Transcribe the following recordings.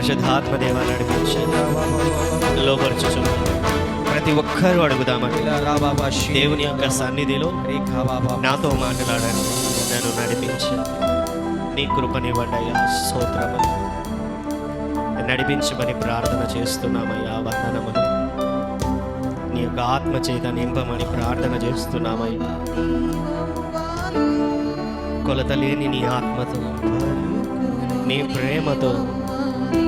పరిశుద్ధాత్మ దేవ నడిపించి లోపరుచుచున్నాను. ప్రతి ఒక్కరూ అడుగుదామని దేవుని యొక్క సన్నిధిలో నాతో మాట్లాడండి, నన్ను నడిపించి నీ కృపనివ్వండియా. స్తోత్రములు. నడిపించమని ప్రార్థన చేస్తున్నామయ్యా. వందనములు. నీ యొక్క ఆత్మ చేత నింపమని ప్రార్థన చేస్తున్నామయ్యా. కొలతలేని నీ ఆత్మతో, నీ ప్రేమతో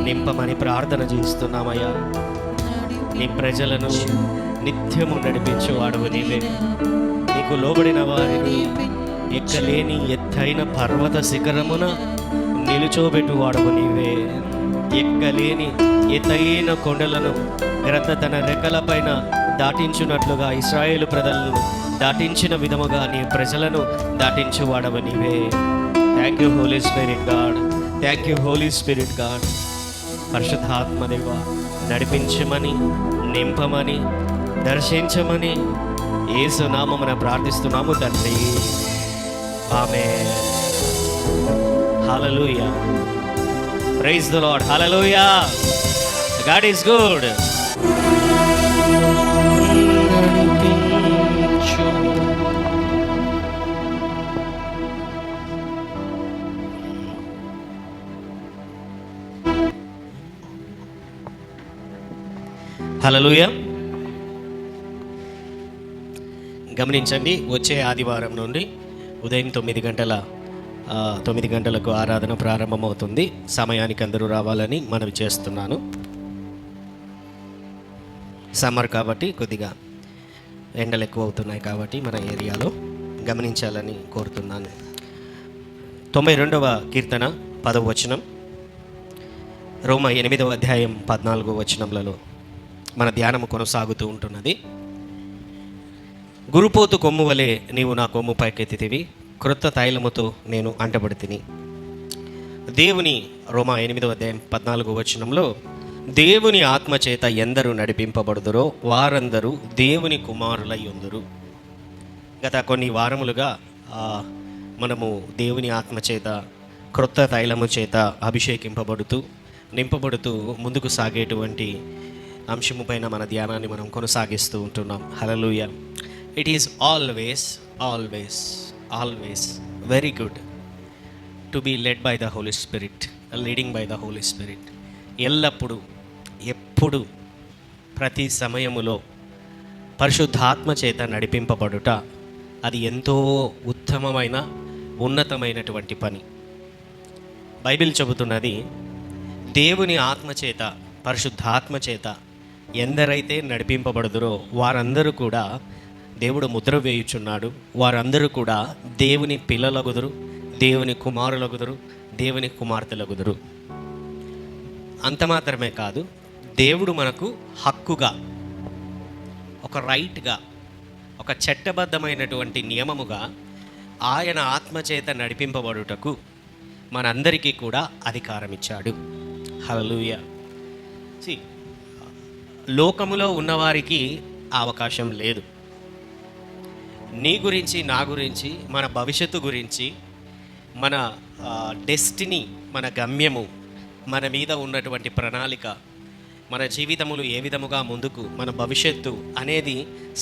నింపమని ప్రార్థన చేస్తున్నామయ్యా. నీ ప్రజలను నిత్యము నడిపించేవాడవు నీవే. నీకు లోబడిన వారిని ఎక్కలేని ఎత్తైన పర్వత శిఖరమున నిలుచోబెట్టువాడవు నీవే. ఎక్కలేని ఎత్తైన కొండలను గ్రద్ద తన రెక్కలపైన దాటించున్నట్లుగా ఇశ్రాయేలు ప్రజలను దాటించిన విధముగా నీ ప్రజలను దాటించువాడవు నీవే. Thank you Holy Spirit God. Thank you Holy Spirit God. పరిశుద్ధాత్మదేవ నడిపించమని, నింపమని, దర్శించమని యేసు నామమున ప్రార్థిస్తున్నాము తండ్రి. Amen. Hallelujah. Praise the Lord. Hallelujah. God is good. Hallelujah. గమనించండి, వచ్చే ఆదివారం నుండి ఉదయం 9 గంటలకు ఆరాధన ప్రారంభమవుతుంది. సమయానికి అందరూ రావాలని మనవి చేస్తున్నాను. సమ్మర్ కాబట్టి కొద్దిగా ఎండలు ఎక్కువ అవుతున్నాయి కాబట్టి మన ఏరియాలో గమనించాలని కోరుతున్నాను. 92వ కీర్తన 10వ వచనం, రోమ 8వ అధ్యాయం 14వ వచనములలో మన ధ్యానము కొనసాగుతూ ఉంటున్నది. గురుపోతు కొమ్ము వలె నీవు నా కొమ్ము పైకెత్తితివి, క్రొత్త తైలముతో నేను అంటబడితిని. దేవుని రోమ 8వ అధ్యాయం 14వ వచనంలో దేవుని ఆత్మచేత ఎందరూ నడిపింపబడుదురో వారందరూ దేవుని కుమారులై ఉందురు. గత కొన్ని వారములుగా మనము దేవుని ఆత్మచేత క్రొత్త తైలము చేత అభిషేకింపబడుతూ నింపబడుతూ ముందుకు సాగేటువంటి అంశము పైన మన ధ్యానాన్ని మనం కొనసాగిస్తూ ఉంటున్నాం. Hallelujah. It is always always always very good to be led by the Holy Spirit, leading by the Holy Spirit. ఎల్లప్పుడూ, ఎప్పుడు, ప్రతి సమయములో పరిశుద్ధాత్మ చేత నడిపింపబడుట అది ఎంతో ఉత్తమమైన ఉన్నతమైనటువంటి పని. బైబిల్ చెబుతున్నది, దేవుని ఆత్మచేత పరిశుద్ధాత్మ చేత ఎందరైతే నడిపింపబడుదురో వారందరూ కూడా దేవుడు ముద్ర వేయుచున్నాడు. వారందరూ కూడా దేవుని పిల్లలగుదురు, దేవుని కుమారులగుదురు, దేవుని కుమార్తెలగుదురు. అంత మాత్రమే కాదు, దేవుడు మనకు హక్కుగా, ఒక రైట్గా, ఒక చట్టబద్ధమైనటువంటి నియమముగా ఆయన ఆత్మచేత నడిపింపబడుటకు మనందరికీ కూడా అధికారం ఇచ్చాడు. హల్లెలూయా. లోకములో ఉన్నవారికి ఆ అవకాశం లేదు. నీ గురించి, నా గురించి, మన భవిష్యత్తు గురించి, మన డెస్టినీ, మన గమ్యము, మన మీద ఉన్నటువంటి ప్రణాళిక, మన జీవితములు ఏ విధముగా ముందుకు, మన భవిష్యత్తు అనేది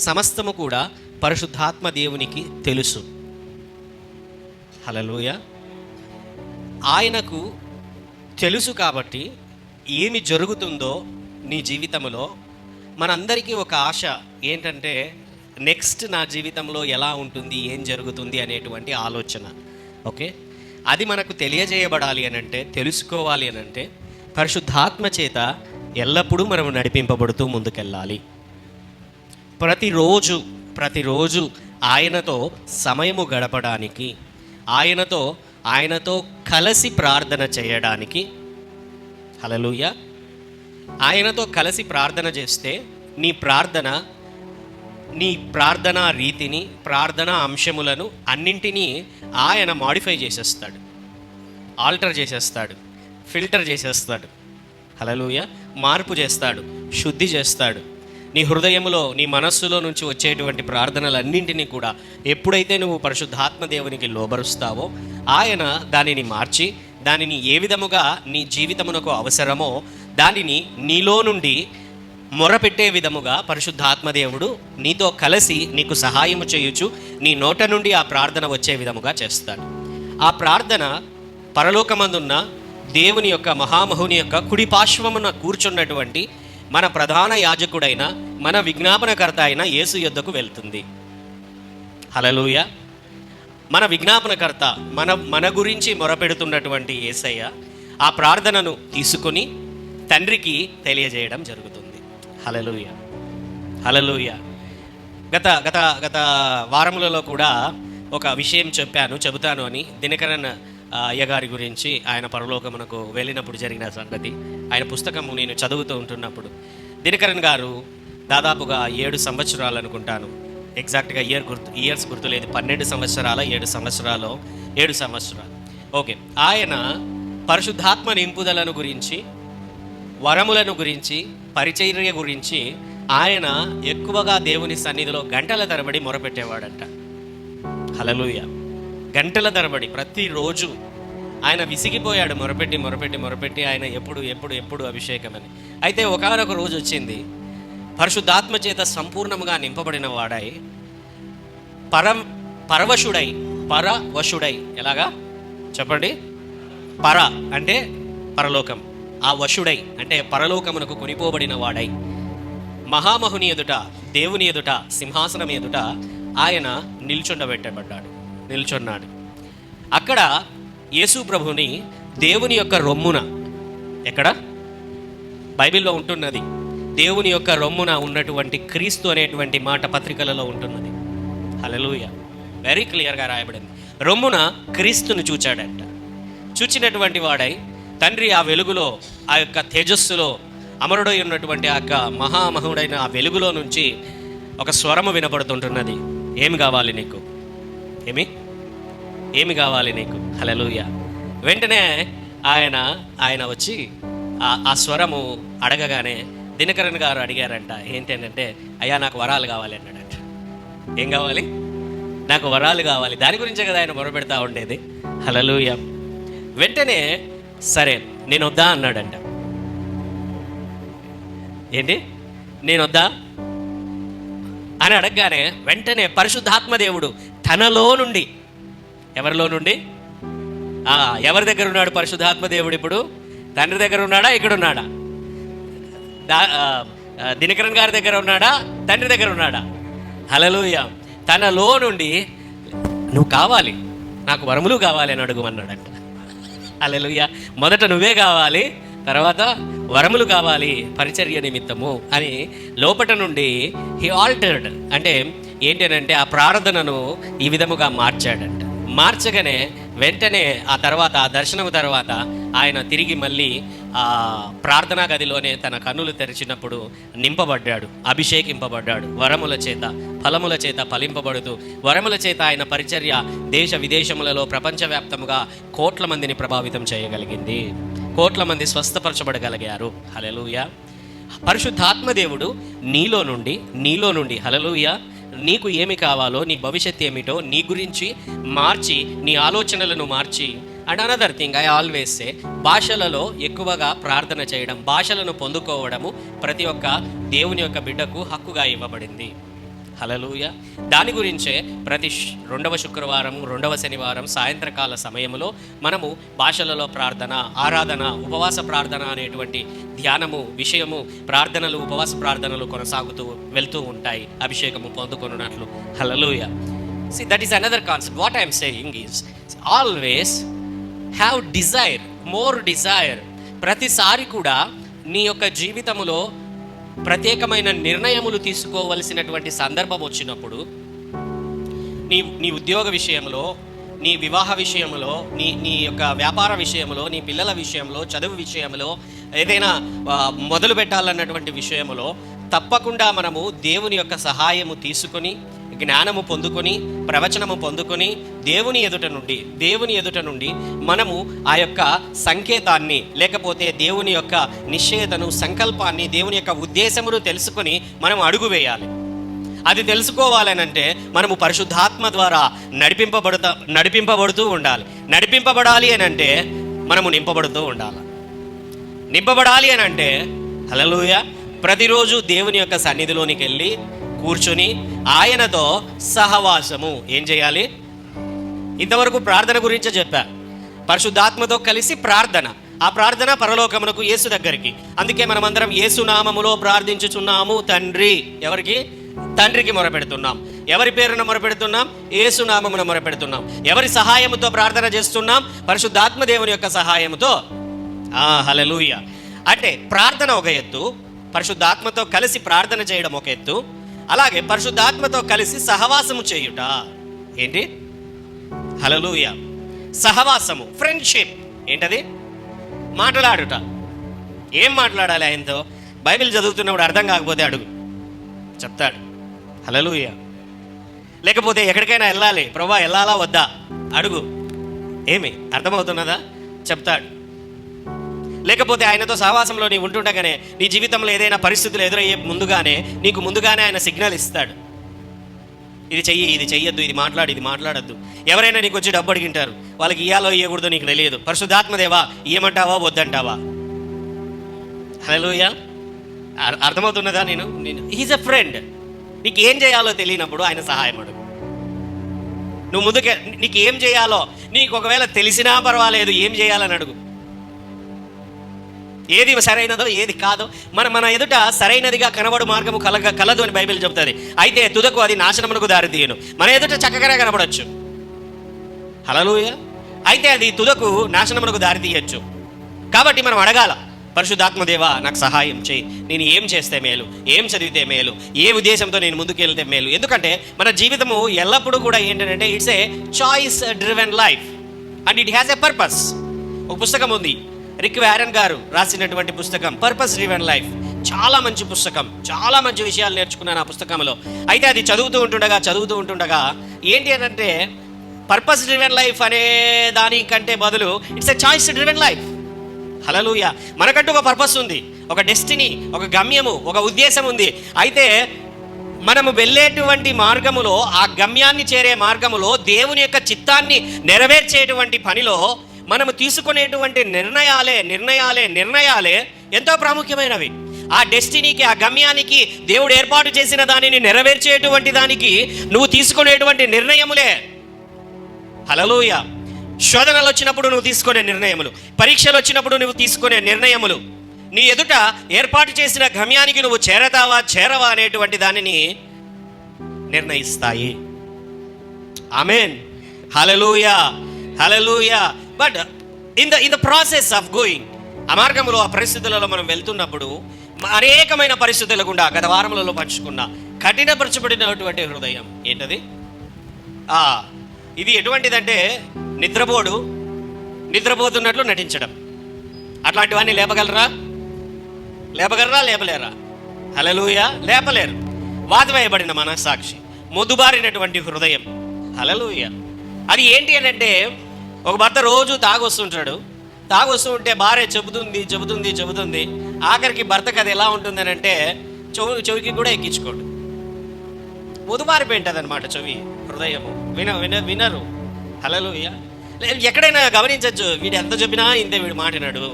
సమస్తము కూడా పరిశుద్ధాత్మ దేవునికి తెలుసు. హల్లెలూయా. ఆయనకు తెలుసు కాబట్టి ఏమి జరుగుతుందో నీ జీవితంలో మనందరికీ ఒక ఆశ ఏంటంటే, నెక్స్ట్ నా జీవితంలో ఎలా ఉంటుంది, ఏం జరుగుతుంది అనేటువంటి ఆలోచన. ఓకే, అది మనకు తెలియజేయబడాలి అని అంటే, తెలుసుకోవాలి అని అంటే పరిశుద్ధాత్మ చేత ఎల్లప్పుడూ మనము నడిపింపబడుతూ ముందుకెళ్ళాలి. ప్రతిరోజు ఆయనతో సమయము గడపడానికి, ఆయనతో కలిసి ప్రార్థన చేయడానికి. హల్లెలూయా. ఆయనతో కలిసి ప్రార్థన చేస్తే నీ ప్రార్థనా రీతిని, ప్రార్థనా అంశములను అన్నింటినీ ఆయన మాడిఫై చేసేస్తాడు, ఆల్టర్ చేసేస్తాడు, ఫిల్టర్ చేసేస్తాడు. హల్లెలూయా. మార్పు చేస్తాడు, శుద్ధి చేస్తాడు. నీ హృదయంలో, నీ మనస్సులో నుంచి వచ్చేటువంటి ప్రార్థనలన్నింటినీ కూడా ఎప్పుడైతే నువ్వు పరిశుద్ధాత్మ దేవునికి లోబరుస్తావో ఆయన దానిని మార్చి దానిని ఏ విధముగా నీ జీవితమునకు అవసరమో దానిని నీలో నుండి మొరపెట్టే విధముగా పరిశుద్ధాత్మదేవుడు నీతో కలిసి నీకు సహాయము చేయుచు నీ నోట నుండి ఆ ప్రార్థన వచ్చే విధముగా చేస్తాడు. ఆ ప్రార్థన పరలోకమందున్న దేవుని యొక్క మహామహుని యొక్క కుడి పార్శ్వమున కూర్చున్నటువంటి మన ప్రధాన యాజకుడైన మన విజ్ఞాపనకర్త అయిన యేసు యొద్దకు వెళ్తుంది. హల్లెలూయా. మన విజ్ఞాపనకర్త మన గురించి మొరపెడుతున్నటువంటి యేసయ్య ఆ ప్రార్థనను తీసుకొని తండ్రికి తెలియజేయడం జరుగుతుంది. హల్లెలూయా, హల్లెలూయా. గత వారములలో కూడా ఒక విషయం చెబుతాను అని దినకరన్ అయ్యగారి గురించి, ఆయన పరలోకమునకు వెళ్ళినప్పుడు జరిగిన సంగతి. ఆయన పుస్తకము నేను చదువుతూ ఉంటున్నప్పుడు దినకరన్ గారు దాదాపుగా 7 సంవత్సరాలు అనుకుంటాను, ఎగ్జాక్ట్గా ఇయర్స్ గుర్తులేదు, 12 సంవత్సరాల 7 సంవత్సరాలు. ఓకే. ఆయన పరిశుద్ధాత్మ నింపుదలను గురించి, వరములను గురించి, పరిచర్య గురించి ఆయన ఎక్కువగా దేవుని సన్నిధిలో గంటల తరబడి మొరపెట్టేవాడంట. హల్లెలూయా. గంటల తరబడి ప్రతిరోజు ఆయన విసిగిపోయాడు, మొరపెట్టి ఆయన ఎప్పుడు అభిషేకమని. అయితే ఒకానొక రోజు వచ్చింది, పరిశుద్ధాత్మ చేత సంపూర్ణముగా నింపబడిన వాడై పరవశుడై ఎలాగా చెప్పండి? పర అంటే పరలోకం, ఆ వశుడై అంటే పరలోకమునకు కొనిపోబడిన వాడై మహామహుని ఎదుట, దేవుని ఎదుట, సింహాసనం ఎదుట ఆయన నిల్చున్నాడు. అక్కడ యేసు ప్రభుని దేవుని యొక్క రొమ్మున, ఎక్కడ బైబిల్లో ఉంటున్నది, దేవుని యొక్క రొమ్మున ఉన్నటువంటి క్రీస్తు అనేటువంటి మాట పత్రికలలో ఉంటున్నది. హల్లెలూయా. వెరీ క్లియర్గా రాయబడింది. రొమ్మున క్రీస్తును చూచాడంట. చూచినటువంటి వాడై తండ్రి ఆ వెలుగులో, ఆ యొక్క తేజస్సులో అమరుడై ఉన్నటువంటి ఆ యొక్క మహామహుడైన ఆ వెలుగులో నుంచి ఒక స్వరము వినపడుతుంటున్నది. ఏమి కావాలి నీకు? ఏమి కావాలి నీకు? హల్లెలూయా. వెంటనే ఆయన వచ్చి ఆ స్వరము అడగగానే దినకరన్ గారు అడిగారంట, ఏంటంటే అయ్యా నాకు వరాలు కావాలి అన్నాడంట. ఏం కావాలి? నాకు వరాలు కావాలి. దాని గురించే కదా ఆయన మొరపెడతా ఉండేది. హల్లెలూయా. వెంటనే సరే నేను వద్దా అన్నాడంట. ఏంటి నేను వద్దా అని అడగగానే వెంటనే పరిశుద్ధాత్మదేవుడు తనలో నుండి, ఎవరిలో నుండి? ఎవరి దగ్గర ఉన్నాడు పరిశుద్ధాత్మదేవుడు ఇప్పుడు? తండ్రి దగ్గర ఉన్నాడా? ఇక్కడ ఉన్నాడా? దినకరన్ గారి దగ్గర ఉన్నాడా? తండ్రి దగ్గర ఉన్నాడా? హల్లెలూయా. తనలో నుండి నువ్వు కావాలి, నాకు వరములు కావాలి అని అడుగుమన్నాడంట. హల్లెలూయా. మొదట నువ్వే కావాలి, తర్వాత వరములు కావాలి పరిచర్య నిమిత్తము అని లోపట నుండి హీ ఆల్టర్డ్. అంటే ఏంటంటే ఆ ప్రార్థనను ఈ విధముగా మార్చాడంట. మార్చగానే వెంటనే ఆ దర్శనం తర్వాత ఆయన తిరిగి మళ్ళీ ఆ ప్రార్థనా గదిలోనే తన కన్నులు తెరిచినప్పుడు నింపబడ్డాడు, అభిషేకింపబడ్డాడు. వరముల చేత, ఫలముల చేత ఫలింపబడుతూ వరముల చేత ఆయన పరిచర్య దేశ విదేశములలో ప్రపంచవ్యాప్తముగా కోట్ల మందిని ప్రభావితం చేయగలిగింది. కోట్ల మంది స్వస్థపరచబడగలిగారు. హల్లెలూయా. పరిశుద్ధాత్మదేవుడు నీలో నుండి హల్లెలూయా నీకు ఏమి కావాలో, నీ భవిష్యత్తు ఏమిటో నీ గురించి మార్చి, నీ ఆలోచనలను మార్చి. And another thing I always say, భాషలలో ఎక్కువగా ప్రార్థన చేయడం, భాషలను పొందుకోవడము ప్రతి ఒక్క దేవుని యొక్క బిడ్డకు హక్కుగా ఇవ్వబడింది. హల్లెలూయా. దాని గురించే ప్రతి 2వ శుక్రవారం, 2వ శనివారం సాయంత్రకాల సమయంలో మనము భాషలలో ప్రార్థన, ఆరాధన, ఉపవాస ప్రార్థన అనేటువంటి ధ్యానము, విషయము, ప్రార్థనలు, ఉపవాస ప్రార్థనలు కొనసాగుతూ వెళ్తూ ఉంటాయి అభిషేకము పొందుకున్నట్లు. హల్లెలూయా. See, that is another concept. What I am saying is always have desire, more desire. ప్రతిసారి కూడా నీ యొక్క జీవితములో ప్రత్యేకమైన నిర్ణయములు తీసుకోవలసినటువంటి సందర్భం వచ్చినప్పుడు, నీ ఉద్యోగ విషయంలో, నీ వివాహ విషయంలో, నీ యొక్క వ్యాపార విషయంలో, నీ పిల్లల విషయంలో, చదువు విషయంలో, ఏదైనా మొదలు పెట్టాలన్నటువంటి విషయంలో తప్పకుండా మనము దేవుని యొక్క సహాయము తీసుకొని, జ్ఞానము పొందుకొని, ప్రవచనము పొందుకొని, దేవుని ఎదుట నుండి మనము ఆ యొక్క సంకేతాన్ని, లేకపోతే దేవుని యొక్క నిశ్చయతను, సంకల్పాన్ని, దేవుని యొక్క ఉద్దేశమును తెలుసుకొని మనం అడుగు వేయాలి. అది తెలుసుకోవాలనంటే మనము పరిశుద్ధాత్మ ద్వారా నడిపింపబడుతూ ఉండాలి. నడిపింపబడాలి అని అంటే మనము నింపబడుతూ ఉండాలి. నింపబడాలి అని అంటే హల్లెలూయా, ప్రతిరోజు దేవుని యొక్క సన్నిధిలోనికి వెళ్ళి కూర్చొని ఆయనతో సహవాసము ఏం చేయాలి? ఇంతవరకు ప్రార్థన గురించే చెప్పా. పరిశుద్ధాత్మతో కలిసి ప్రార్థన, ఆ ప్రార్థన పరలోకమునకు, యేసు దగ్గరికి. అందుకే మనమందరం యేసు నామములో ప్రార్థించుచున్నాము తండ్రి. ఎవరికి? తండ్రికి మొరపెడుతున్నాం. ఎవరి పేరున మొరపెడుతున్నాం? యేసు నామమున మొరపెడుతున్నాం. ఎవరి సహాయముతో ప్రార్థన చేస్తున్నాం? పరిశుద్ధాత్మ దేవుని యొక్క సహాయముతో. హల్లెలూయా. అంటే ప్రార్థన ఒక ఎత్తు, పరిశుద్ధాత్మతో కలిసి ప్రార్థన చేయడం ఒక ఎత్తు, అలాగే పరిశుద్ధాత్మతో కలిసి సహవాసము చేయుట ఏంటి? హల్లెలూయా. సహవాసము, ఫ్రెండ్షిప్ ఏంటది? మాట్లాడుట. ఏం మాట్లాడాలి ఆయనతో? బైబిల్ చదువుతున్నప్పుడు అర్థం కాకపోతే అడుగు, చెప్తాడు. హల్లెలూయా. లేకపోతే ఎక్కడికైనా వెళ్ళాలి, ప్రభువా వెళ్ళాలా వద్దా అడుగు, ఏమి అర్థమవుతున్నదా? చెప్తాడు. లేకపోతే ఆయనతో సహవాసంలో నీ ఉంటుండగానే నీ జీవితంలో ఏదైనా పరిస్థితులు ఎదురయ్యే నీకు ముందుగానే ఆయన సిగ్నల్ ఇస్తాడు. ఇది చెయ్యి, ఇది చెయ్యొద్దు, ఇది మాట్లాడు, ఇది మాట్లాడద్దు. ఎవరైనా నీకు వచ్చి డబ్బు అడిగింటారు, వాళ్ళకి ఇయ్యాలో ఇయ్యకూడదో నీకు తెలియదు. పరిశుద్ధాత్మదేవా ఇయ్యమంటావా వద్దంటావా? హల్లెలూయా. అర్థమవుతున్నదా? నేను హీజ్ అ ఫ్రెండ్. నీకు ఏం చేయాలో తెలియనప్పుడు ఆయన సహాయం అడుగు. నువ్వు ముందుకే నీకు ఏం చేయాలో, నీకు ఒకవేళ తెలిసినా పర్వాలేదు, ఏం చేయాలని అడుగు. ఏది సరైనదో ఏది కాదో మన ఎదుట సరైనదిగా కనబడు మార్గము కలదు అని బైబిల్ చెబుతుంది. అయితే తుదకు అది నాశనమునకు దారితీయను. మన ఎదుట చక్కగానే కనబడవచ్చు. హల్లెలూయా. అయితే అది తుదకు నాశనమునకు దారితీయచ్చు. కాబట్టి మనం అడగాల, పరిశుద్ధాత్మదేవా నాకు సహాయం చేయి. నేను ఏం చేస్తే మేలు, ఏం చదివితే మేలు, ఏ ఉద్దేశంతో నేను ముందుకు వెళ్తే మేలు. ఎందుకంటే మన జీవితము ఎల్లప్పుడూ కూడా ఏంటంటే it's a choice driven life and it has a purpose. ఒక పుస్తకం ఉంది, రిక్ వారెన్ గారు రాసినటువంటి పుస్తకం పర్పస్ డ్రివెన్ లైఫ్. చాలా మంచి పుస్తకం, చాలా మంచి విషయాలు నేర్చుకున్నాను ఆ పుస్తకంలో. అయితే అది చదువుతూ ఉంటుండగా ఏంటి అని అంటే, పర్పస్ డ్రివెన్ లైఫ్ అనే దానికంటే బదులు it's a choice driven life. Hallelujah. మనకంటూ ఒక పర్పస్ ఉంది, ఒక డెస్టినీ, ఒక గమ్యము, ఒక ఉద్దేశం ఉంది. అయితే మనము వెళ్ళేటువంటి మార్గములో, ఆ గమ్యాన్ని చేరే మార్గములో, దేవుని యొక్క చిత్తాన్ని నెరవేర్చేటువంటి పనిలో మనము తీసుకునేటువంటి నిర్ణయాలే ఎంతో ప్రాముఖ్యమైనవి. ఆ డెస్టినీకి, ఆ గమ్యానికి, దేవుడు ఏర్పాటు చేసిన దానిని నెరవేర్చేటువంటి దానికి నువ్వు తీసుకునేటువంటి నిర్ణయములే. హల్లెలూయా. శోధనలు వచ్చినప్పుడు నువ్వు తీసుకునే నిర్ణయములు, పరీక్షలు వచ్చినప్పుడు నువ్వు తీసుకునే నిర్ణయములు నీ ఎదుట ఏర్పాటు చేసిన గమ్యానికి నువ్వు చేరవా అనేటువంటి దానిని నిర్ణయిస్తాయి. Amen. Hallelujah. Hallelujah. But in the process of going, ఆ మార్గంలో, ఆ పరిస్థితులలో మనం వెళ్తున్నప్పుడు అనేకమైన పరిస్థితుల గుండా గత వారములలో పంచుకున్న కఠినపరచబడినటువంటి హృదయం ఏంటది? ఇది ఎటువంటిదంటే నిద్రపోతున్నట్లు నటించడం. అట్లాంటివన్నీ లేపలేరా? హల్లెలూయా. లేపలేరు. వాతివేయబడిన మనస్సాక్షి, మొద్దుబారినటువంటి హృదయం. హల్లెలూయా. అది ఏంటి అని అంటే, ఒక భర్త రోజు తాగొస్తూ ఉంటే భార్య చెబుతుంది. ఆఖరికి భర్తకు అది ఎలా ఉంటుందని అంటే చెవికి కూడా ఎక్కించుకోడు. మొదుబారిపోయింటుంది అనమాట చెవి, హృదయము. వినరు. హల్లెలూయా. ఎక్కడైనా గమనించవచ్చు, వీడు ఎంత చెప్పినా ఇంతే, వీడు మాటినాడు.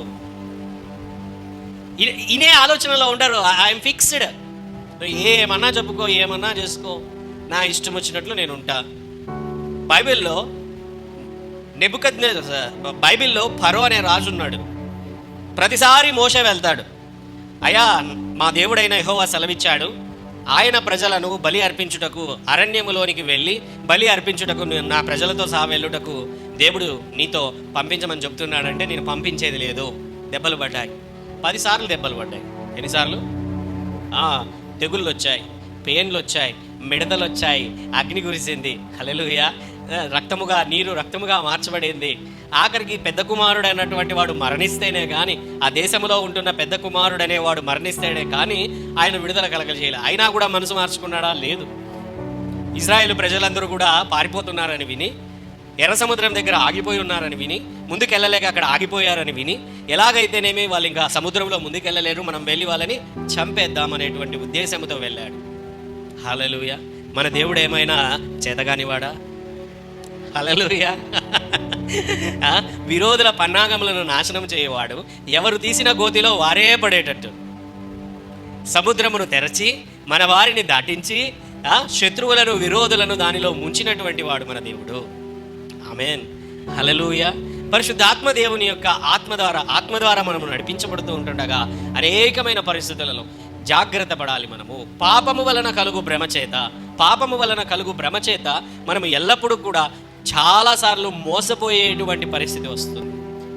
ఇనే ఆలోచనలో ఉండరు. I'm fixed. ఏమన్నా చెప్పుకో, ఏమన్నా చేసుకో, నా ఇష్టం వచ్చినట్లు నేను ఉంటా. బైబిల్లో ఫరో అనే రాజు ఉన్నాడు. ప్రతిసారి మోషే వెళ్తాడు, అయ్యా మా దేవుడైన యెహోవా సెలవిచ్చాడు, ఆయన ప్రజలను బలి అర్పించుటకు అరణ్యములోనికి వెళ్ళి బలి అర్పించుటకు నా ప్రజలతో సహా వెళ్ళుటకు దేవుడు నీతో పంపించమని చెప్తున్నాడంటే నేను పంపించేది లేదు. దెబ్బలు పడ్డాయి, 10 సార్లు దెబ్బలు పడ్డాయి. ఎన్నిసార్లు? తెగుళ్ళు వచ్చాయి, పెయిన్లు వచ్చాయి, మిడతలు వచ్చాయి, అగ్ని కురిసింది. హల్లెలూయా. నీరు రక్తముగా మార్చబడింది. ఆఖరికి పెద్ద కుమారుడు అన్నటువంటి వాడు మరణిస్తేనే కానీ, ఆ దేశంలో ఉంటున్న పెద్ద కుమారుడు అనేవాడు మరణిస్తేనే కానీ ఆయన విడుదల కలగజేయాలి. అయినా కూడా మనసు మార్చుకున్నాడా? లేదు. ఇజ్రాయేలు ప్రజలందరూ కూడా పారిపోతున్నారని విని, ఎర్ర సముద్రం దగ్గర ఆగిపోయి ఉన్నారని విని, ముందుకెళ్ళలేక అక్కడ ఆగిపోయారని విని, ఎలాగైతేనేమి వాళ్ళు ఇంకా సముద్రంలో ముందుకెళ్ళలేరు, మనం వెళ్ళి వాళ్ళని చంపేద్దామనేటువంటి ఉద్దేశంతో వెళ్ళాడు. హల్లెలూయా. మన దేవుడు ఏమైనా చేతగానివాడా? హల్లెలూయా. విరోధుల పన్నాగములను నాశనం చేయవాడు, ఎవరు తీసిన గోతిలో వారే పడేటట్టు సముద్రమును తెరచి మన వారిని దాటించి శత్రువులను విరోధులను దానిలో ముంచినటువంటి వాడు మన దేవుడు. ఆమేన్, హల్లెలూయా. పరిశుద్ధాత్మ దేవుని యొక్క ఆత్మ ద్వారా మనము నడిపించబడుతూ ఉంటుండగా అనేకమైన పరిస్థితులలో జాగ్రత్త పడాలి. మనము పాపము వలన కలుగు భ్రమ చేత మనము ఎల్లప్పుడూ కూడా చాలాసార్లు మోసపోయేటువంటి పరిస్థితి వస్తుంది.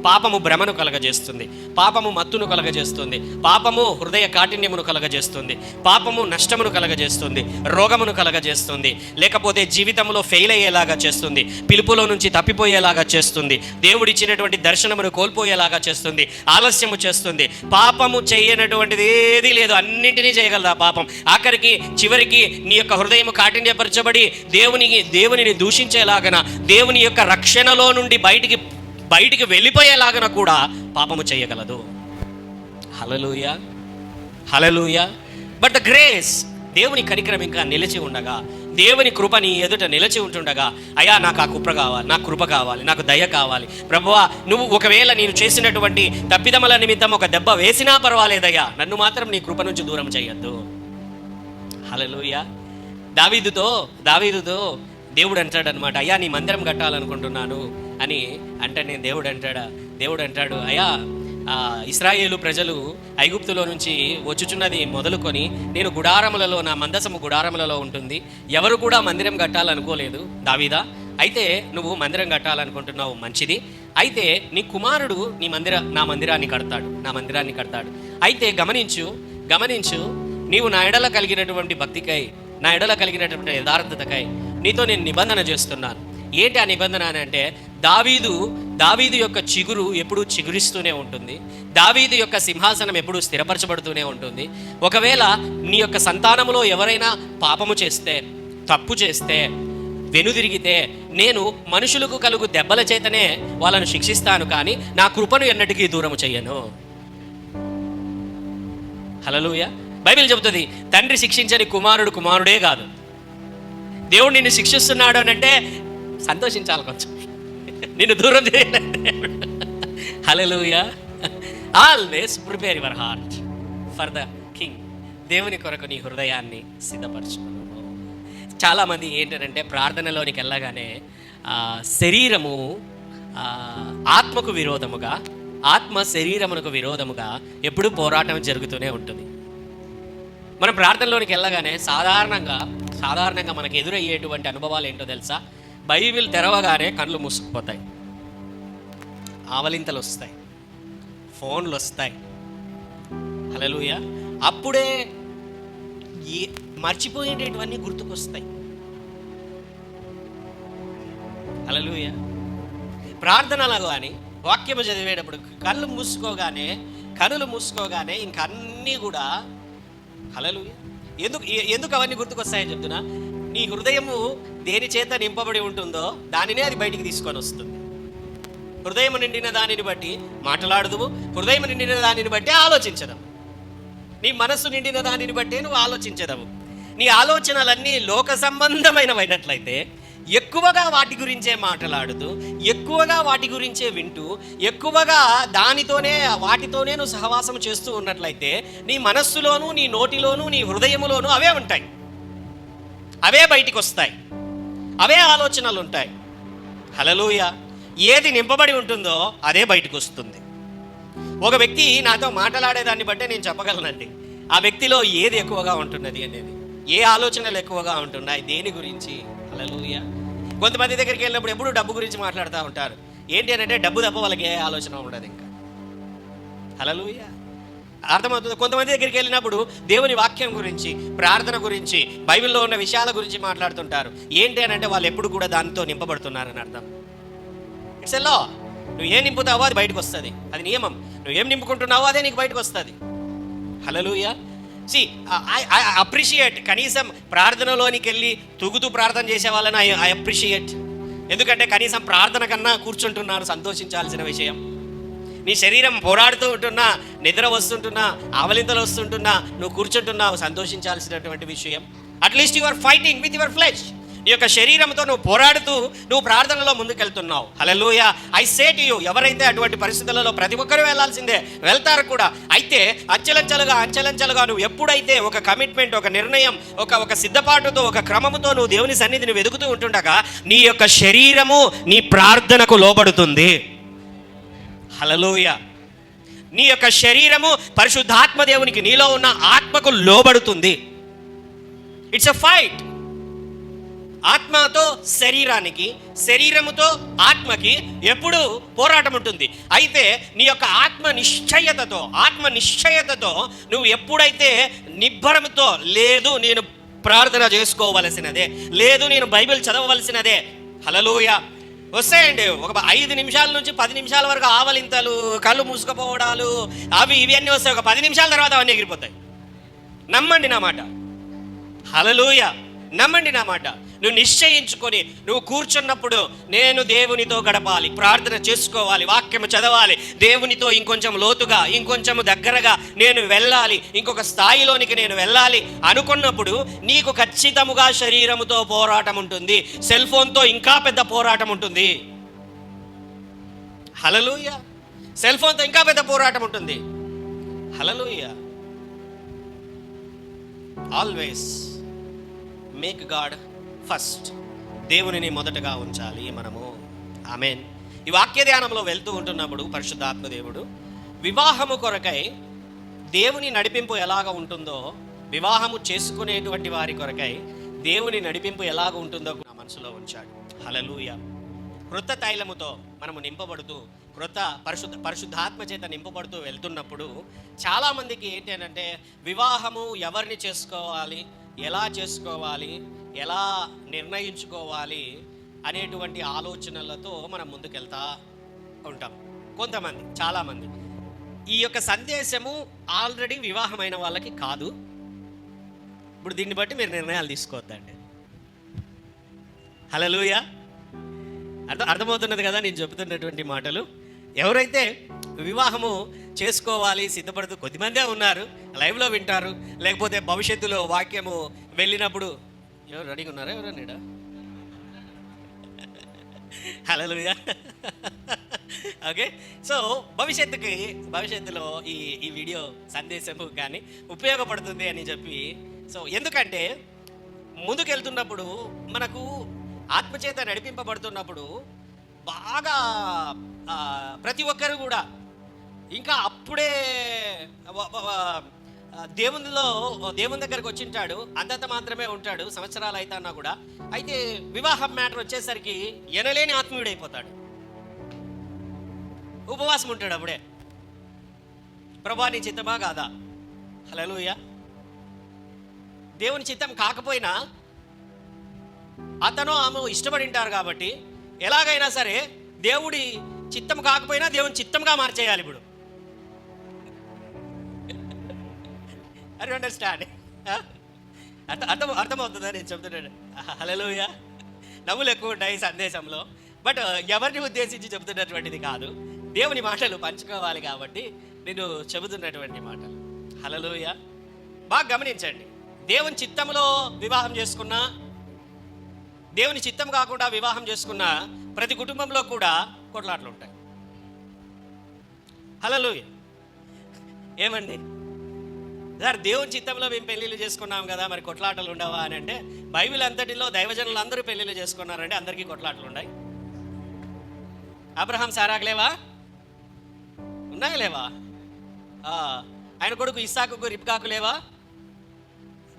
పాపము భ్రమను కలగజేస్తుంది, పాపము మత్తును కలగజేస్తుంది, పాపము హృదయ కాఠిన్యమును కలగజేస్తుంది, పాపము నష్టమును కలగజేస్తుంది, రోగమును కలగజేస్తుంది, లేకపోతే జీవితంలో ఫెయిల్ అయ్యేలాగా చేస్తుంది, పిలుపులో నుంచి తప్పిపోయేలాగా చేస్తుంది, దేవుడిచ్చినటువంటి దర్శనమును కోల్పోయేలాగా చేస్తుంది, ఆలస్యము చేస్తుంది. పాపము చేయనటువంటిది ఏదీ లేదు, అన్నింటినీ చేయగలదు ఆ పాపం. ఆఖరికి చివరికి నీ యొక్క హృదయం కాఠిన్యపరచబడి దేవునిని దూషించేలాగన, దేవుని యొక్క రక్షణలో నుండి బయటికి వెళ్ళిపోయేలాగన కూడా పాపము చేయగలదు. హల్లెలూయా, హల్లెలూయా. బట్ ద గ్రేస్, దేవుని కనికరం ఇంకా నిలిచి ఉండగా, దేవుని కృప నీ ఎదుట నిలిచి ఉంటుండగా, అయ్యా నాకు ఆ కృప కావాలి, నాకు దయ కావాలి ప్రభువా, నువ్వు ఒకవేళ నేను చేసినటువంటి తప్పిదముల నిమిత్తం ఒక దెబ్బ వేసినా పర్వాలేదయ్యా, నన్ను మాత్రం నీ కృప నుంచి దూరం చేయొద్దు. హల్లెలూయా. దావీదుతో దేవుడు అంటాడనమాట, అయ్యా నీ మందిరం కట్టాలనుకుంటున్నాను అని అంటే, నేను దేవుడు అంటాడు అయ్యా, ఇశ్రాయేలు ప్రజలు ఐగుప్తులో నుంచి వచ్చుచున్నది మొదలుకొని నేను గుడారములలో, నా మందసము గుడారములలో ఉంటుంది, ఎవరు కూడా మందిరం కట్టాలనుకోలేదు దావీదా. అయితే నువ్వు మందిరం కట్టాలనుకుంటున్నావు, మంచిది. అయితే నీ కుమారుడు నా మందిరాన్ని కడతాడు. అయితే గమనించు, నీవు నా ఎడల కలిగినటువంటి భక్తికై, నా ఎడల కలిగినటువంటి యథార్థతకై నీతో నేను నిబంధన చేస్తున్నాను. ఏంటి ఆ నిబంధన అని అంటే, దావీదు యొక్క చిగురు ఎప్పుడూ చిగురిస్తూనే ఉంటుంది, దావీదు యొక్క సింహాసనం ఎప్పుడూ స్థిరపరచబడుతూనే ఉంటుంది. ఒకవేళ నీ యొక్క సంతానములో ఎవరైనా పాపము చేస్తే, తప్పు చేస్తే, వెనుదిరిగితే, నేను మనుషులకు కలుగు దెబ్బల చేతనే వాళ్ళను శిక్షిస్తాను, కానీ నా కృపను ఎన్నటికీ దూరము చెయ్యను. హల్లెలూయా. బైబిల్ చెబుతుంది, తండ్రి శిక్షించని కుమారుడే కాదు. దేవుడు నిన్ను శిక్షిస్తున్నాడు అని అంటే సంతోషించాలి, కొంచెం నిన్ను దూరం చేయాలంటే. Hallelujah. Always prepare your heart for the King. దేవుని కొరకు నీ హృదయాన్ని సిద్ధపరచుకున్నాము. చాలామంది ఏంటంటే ప్రార్థనలోనికి వెళ్ళగానే శరీరము ఆత్మకు విరోధముగా, ఆత్మ శరీరమునకు విరోధముగా ఎప్పుడూ పోరాటం జరుగుతూనే ఉంటుంది. మనం ప్రార్థనలోనికి వెళ్ళగానే సాధారణంగా మనకు ఎదురయ్యేటువంటి అనుభవాలు ఏంటో తెలుసా? బైబిల్ తెరవగానే కళ్ళు మూసుకుపోతాయి, ఆవలింతలు వస్తాయి, ఫోన్లు వస్తాయి. హల్లెలూయా. అప్పుడే మర్చిపోయేటటువన్నీ గుర్తుకొస్తాయి. హల్లెలూయా. ప్రార్థనలో కానీ వాక్యము చదివేటప్పుడు కనులు మూసుకోగానే ఇంక అన్నీ కూడా, హల్లెలూయా. ఎందుకు అవన్నీ గుర్తుకొస్తాయని చెప్తున్నా? నీ హృదయము దేని చేత నింపబడి ఉంటుందో దానినే అది బయటికి తీసుకొని వస్తుంది. హృదయం నిండిన దానిని బట్టి మాట్లాడదువు, హృదయం నిండిన దానిని బట్టి ఆలోచించదవు, నీ మనస్సు నిండిన దానిని బట్టి నువ్వు ఆలోచించదవు. నీ ఆలోచనలన్నీ లోక సంబంధమైనవైనట్లయితే ఎక్కువగా వాటి గురించే మాట్లాడుతూ, ఎక్కువగా వాటి గురించే వింటూ, ఎక్కువగా వాటితోనే నువ్వు సహవాసం చేస్తూ ఉన్నట్లయితే నీ మనస్సులోనూ, నీ నోటిలోనూ, నీ హృదయములోనూ అవే ఉంటాయి, అవే బయటికి వస్తాయి, అవే ఆలోచనలు ఉంటాయి. హల్లెలూయా. ఏది నింపబడి ఉంటుందో అదే బయటకు వస్తుంది. ఒక వ్యక్తి నాతో మాట్లాడేదాన్ని బట్టే నేను చెప్పగలనండి ఆ వ్యక్తిలో ఏది ఎక్కువగా ఉంటున్నది అనేది, ఏ ఆలోచనలు ఎక్కువగా ఉంటున్నాయి, దేని గురించి. హల్లెలూయా. కొంతమంది దగ్గరికి వెళ్ళినప్పుడు ఎప్పుడు డబ్బు గురించి మాట్లాడుతూ ఉంటారు. ఏంటి అని అంటే డబ్బు తప్ప వాళ్ళకి ఏ ఆలోచన ఉండదు ఇంకా. హల్లెలూయా. అర్థమవుతుంది. కొంతమంది దగ్గరికి వెళ్ళినప్పుడు దేవుని వాక్యం గురించి, ప్రార్థన గురించి, బైబిల్లో ఉన్న విషయాల గురించి మాట్లాడుతుంటారు. ఏంటి అని అంటే వాళ్ళు ఎప్పుడు కూడా దానితో నింపబడుతున్నారని అర్థం. ఇట్స్ ఎ లా. నువ్వు ఏం నింపుతావో అది బయటకు వస్తుంది, అది నియమం. నువ్వు ఏం నింపుకుంటున్నావో అదే నీకు బయటకు వస్తుంది. హల్లెలూయా. ఐ అప్రిషియేట్, కనీసం ప్రార్థనలోనికి వెళ్ళి తూగుతూ ప్రార్థన చేసే వాళ్ళని ఐ అప్రిషియేట్. ఎందుకంటే కనీసం ప్రార్థన కన్నా కూర్చుంటున్నారు, సంతోషించాల్సిన విషయం. నీ శరీరం పోరాడుతూ ఉంటున్నా, నిద్ర వస్తుంటున్నా, ఆవలింతలు వస్తుంటున్నా, నువ్వు కూర్చుంటున్నావు, సంతోషించాల్సినటువంటి విషయం. At least you are fighting with your flesh. ఈ యొక్క శరీరంతో నువ్వు పోరాడుతూ నువ్వు ప్రార్థనలో ముందుకెళ్తున్నావు. Hallelujah. I say to you, ఎవరైతే అటువంటి పరిస్థితులలో ప్రతి ఒక్కరూ వెళ్ళాల్సిందే, వెళ్తారు కూడా. అయితే అంచెలంచెలుగా నువ్వు ఎప్పుడైతే ఒక కమిట్మెంట్, ఒక నిర్ణయం, ఒక సిద్ధపాటుతో, ఒక క్రమముతో నువ్వు దేవుని సన్నిధిని వెతుకుతూ ఉంటుండగా నీ యొక్క శరీరము నీ ప్రార్థనకు లోబడుతుంది. హల్లెలూయా. నీ యొక్క శరీరము పరిశుద్ధాత్మ దేవునికి, నీలో ఉన్న ఆత్మకు లోబడుతుంది. It's a fight. ఆత్మతో శరీరానికి, శరీరముతో ఆత్మకి ఎప్పుడు పోరాటం ఉంటుంది. అయితే నీ యొక్క ఆత్మ నిశ్చయతతో నువ్వు ఎప్పుడైతే నిబ్బరముతో, లేదు నేను ప్రార్థన చేసుకోవలసినదే, లేదు నేను బైబిల్ చదవవలసినదే, హల్లెలూయా, వస్తాయండి. ఒక 5 నిమిషాల నుంచి 10 నిమిషాల వరకు ఆవలింతలు, కళ్ళు మూసుకుపోవడాలు, అవి ఇవి అన్నీ వస్తాయి. ఒక 10 నిమిషాల తర్వాత అవన్నీ ఎగిరిపోతాయి. నమ్మండి నా మాట. హల్లెలూయా. నమ్మండి నా మాట. నువ్వు నిశ్చయించుకొని నువ్వు కూర్చున్నప్పుడు నేను దేవునితో గడపాలి, ప్రార్థన చేసుకోవాలి, వాక్యము చదవాలి, దేవునితో ఇంకొంచెం లోతుగా, ఇంకొంచెం దగ్గరగా నేను వెళ్ళాలి, ఇంకొక స్థాయిలోనికి నేను వెళ్ళాలి అనుకున్నప్పుడు నీకు ఖచ్చితముగా శరీరముతో పోరాటం ఉంటుంది. సెల్ ఫోన్తో ఇంకా పెద్ద పోరాటం ఉంటుంది. హల్లెలూయా. సెల్ ఫోన్తో ఇంకా పెద్ద పోరాటం ఉంటుంది. Hallelujah. Always make God first. దేవునిని మొదటగా ఉంచాలి మనము. ఆమేన్. ఈ వాక్య ధ్యానంలో వెళ్తూ ఉంటున్నప్పుడు పరిశుద్ధాత్మ దేవుడు వివాహము కొరకై దేవుని నడిపింపు ఎలాగ ఉంటుందో, వివాహము చేసుకునేటువంటి వారి కొరకై దేవుని నడిపింపు ఎలాగ ఉంటుందో నా మనసులో ఉంచాడు. హల్లెలూయా. క్రొత్త తైలముతో మనము నింపబడుతూ, క్రొత్త పరిశుద్ధాత్మ చేత నింపబడుతూ వెళ్తున్నప్పుడు చాలామందికి ఏంటి అంటే వివాహము ఎవరిని చేసుకోవాలి, ఎలా చేసుకోవాలి, ఎలా నిర్ణయించుకోవాలి అనేటువంటి ఆలోచనలతో మనం ముందుకెళ్తా ఉంటాం. కొంతమంది, చాలామంది. ఈ యొక్క సందేశము ఆల్రెడీ వివాహమైన వాళ్ళకి కాదు. ఇప్పుడు దీన్ని బట్టి మీరు నిర్ణయాలు తీసుకోవద్దండి. హల్లెలూయా. అర్థమవుతున్నది కదా నేను చెబుతున్నటువంటి మాటలు? ఎవరైతే వివాహము చేసుకోవాలి సిద్ధపడుతూ, కొద్దిమందే ఉన్నారు, లైవ్లో వింటారు, లేకపోతే భవిష్యత్తులో వాక్యము వెళ్ళినప్పుడు ఎవరు రెడీగా ఉన్నారా? ఎవరన్నా? హల్లెలూయా. ఓకే. సో భవిష్యత్తులో ఈ వీడియో సందేశము కానీ ఉపయోగపడుతుంది అని చెప్పి, సో ఎందుకంటే ముందుకెళ్తున్నప్పుడు మనకు ఆత్మచేత నడిపింపబడుతున్నప్పుడు బాగా ప్రతి ఒక్కరు కూడా ఇంకా అప్పుడే దేవుని దగ్గరకు వచ్చింటాడు, అంతంత మాత్రమే ఉంటాడు, సంవత్సరాలు అయితే అన్నా కూడా. అయితే వివాహం మ్యాటర్ వచ్చేసరికి ఎనలేని ఆత్మీయుడైపోతాడు. ఉపవాసం ఉంటాడు అప్పుడే. ప్రభువా నీ చిత్తమా కాదా? హల్లెలూయా. దేవుని చిత్తం కాకపోయినా అతను ఆమె ఇష్టపడి ఉంటారు కాబట్టి ఎలాగైనా సరే దేవుడి చిత్తం కాకపోయినా దేవుని చిత్తంగా మార్చేయాలి. ఇప్పుడు అండర్స్టాండ్? అర్థమవుతుందా నేను చెప్తున్నాను? హల్లెలూయా. నవ్వులు ఎక్కువ ఉంటాయి సందేశంలో, బట్ ఎవరిని ఉద్దేశించి చెబుతున్నటువంటిది కాదు, దేవుని మాటలు పంచుకోవాలి కాబట్టి నేను చెబుతున్నటువంటి మాటలు. హల్లెలూయా. బాగా గమనించండి. దేవుని చిత్తంలో వివాహం చేసుకున్నా, దేవుని చిత్తం కాకుండా వివాహం చేసుకున్న ప్రతి కుటుంబంలో కూడా కొట్లాటలు ఉంటాయి. హల్లెలూయా. ఏమండి సార్, దేవుని చిత్తంలో మేము పెళ్ళిళ్ళు చేసుకున్నాం కదా, మరి కొట్లాటలు ఉండవా అని అంటే, బైబిల్ అంతటిలో దైవజనులు అందరూ పెళ్ళిళ్ళు చేసుకున్నారంటే అందరికీ కొట్లాటలు ఉన్నాయి. అబ్రహాం సారాకు లేవా? ఉన్నాయా లేవా? ఆయన కొడుకు ఇస్సాకుకు రిబ్కాకు లేవా?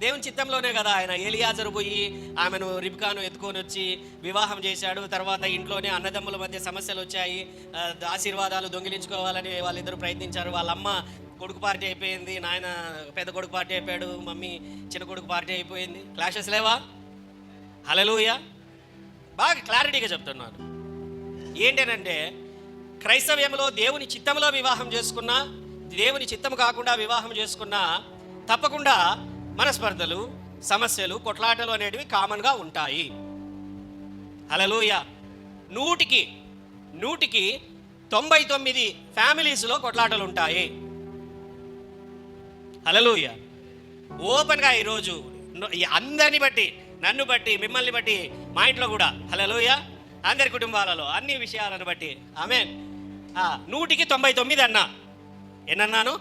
దేవుని చిత్తంలోనే కదా ఆయన ఎలియాజరు పోయి ఆమెను రిబ్కాను ఎత్తుకొని వచ్చి వివాహం చేశాడు. తర్వాత ఇంట్లోనే అన్నదమ్ముల మధ్య సమస్యలు వచ్చాయి, ఆశీర్వాదాలు దొంగిలించుకోవాలని వాళ్ళిద్దరూ ప్రయత్నించారు. వాళ్ళ అమ్మ కొడుకు పార్టీ అయిపోయింది, నాయన పెద్ద కొడుకు పార్టీ అయిపోయాడు, మమ్మీ చిన్న కొడుకు పార్టీ అయిపోయింది. క్లాషెస్ లేవా? హల్లెలూయా. బాగా క్లారిటీగా చెప్తున్నాను. ఏంటనంటే క్రైస్తవ్యంలో దేవుని చిత్తంలో వివాహం చేసుకున్నా, దేవుని చిత్తం కాకుండా వివాహం చేసుకున్నా తప్పకుండా మనస్పర్ధలు, సమస్యలు, కొట్లాటలు అనేటివి కామన్గా ఉంటాయి. హల్లెలూయా. 100కి 99 ఫ్యామిలీస్లో కొట్లాటలు ఉంటాయి. హల్లెలూయా. ఓపెన్గా ఈరోజు అందరిని బట్టి నన్ను బట్టి, మిమ్మల్ని బట్టి, మా ఇంట్లో కూడా, హల్లెలూయా, అందరి కుటుంబాలలో అన్ని విషయాలను బట్టి ఆమేన్. 100కి 99 అన్నా. ఎన్నన్నాను?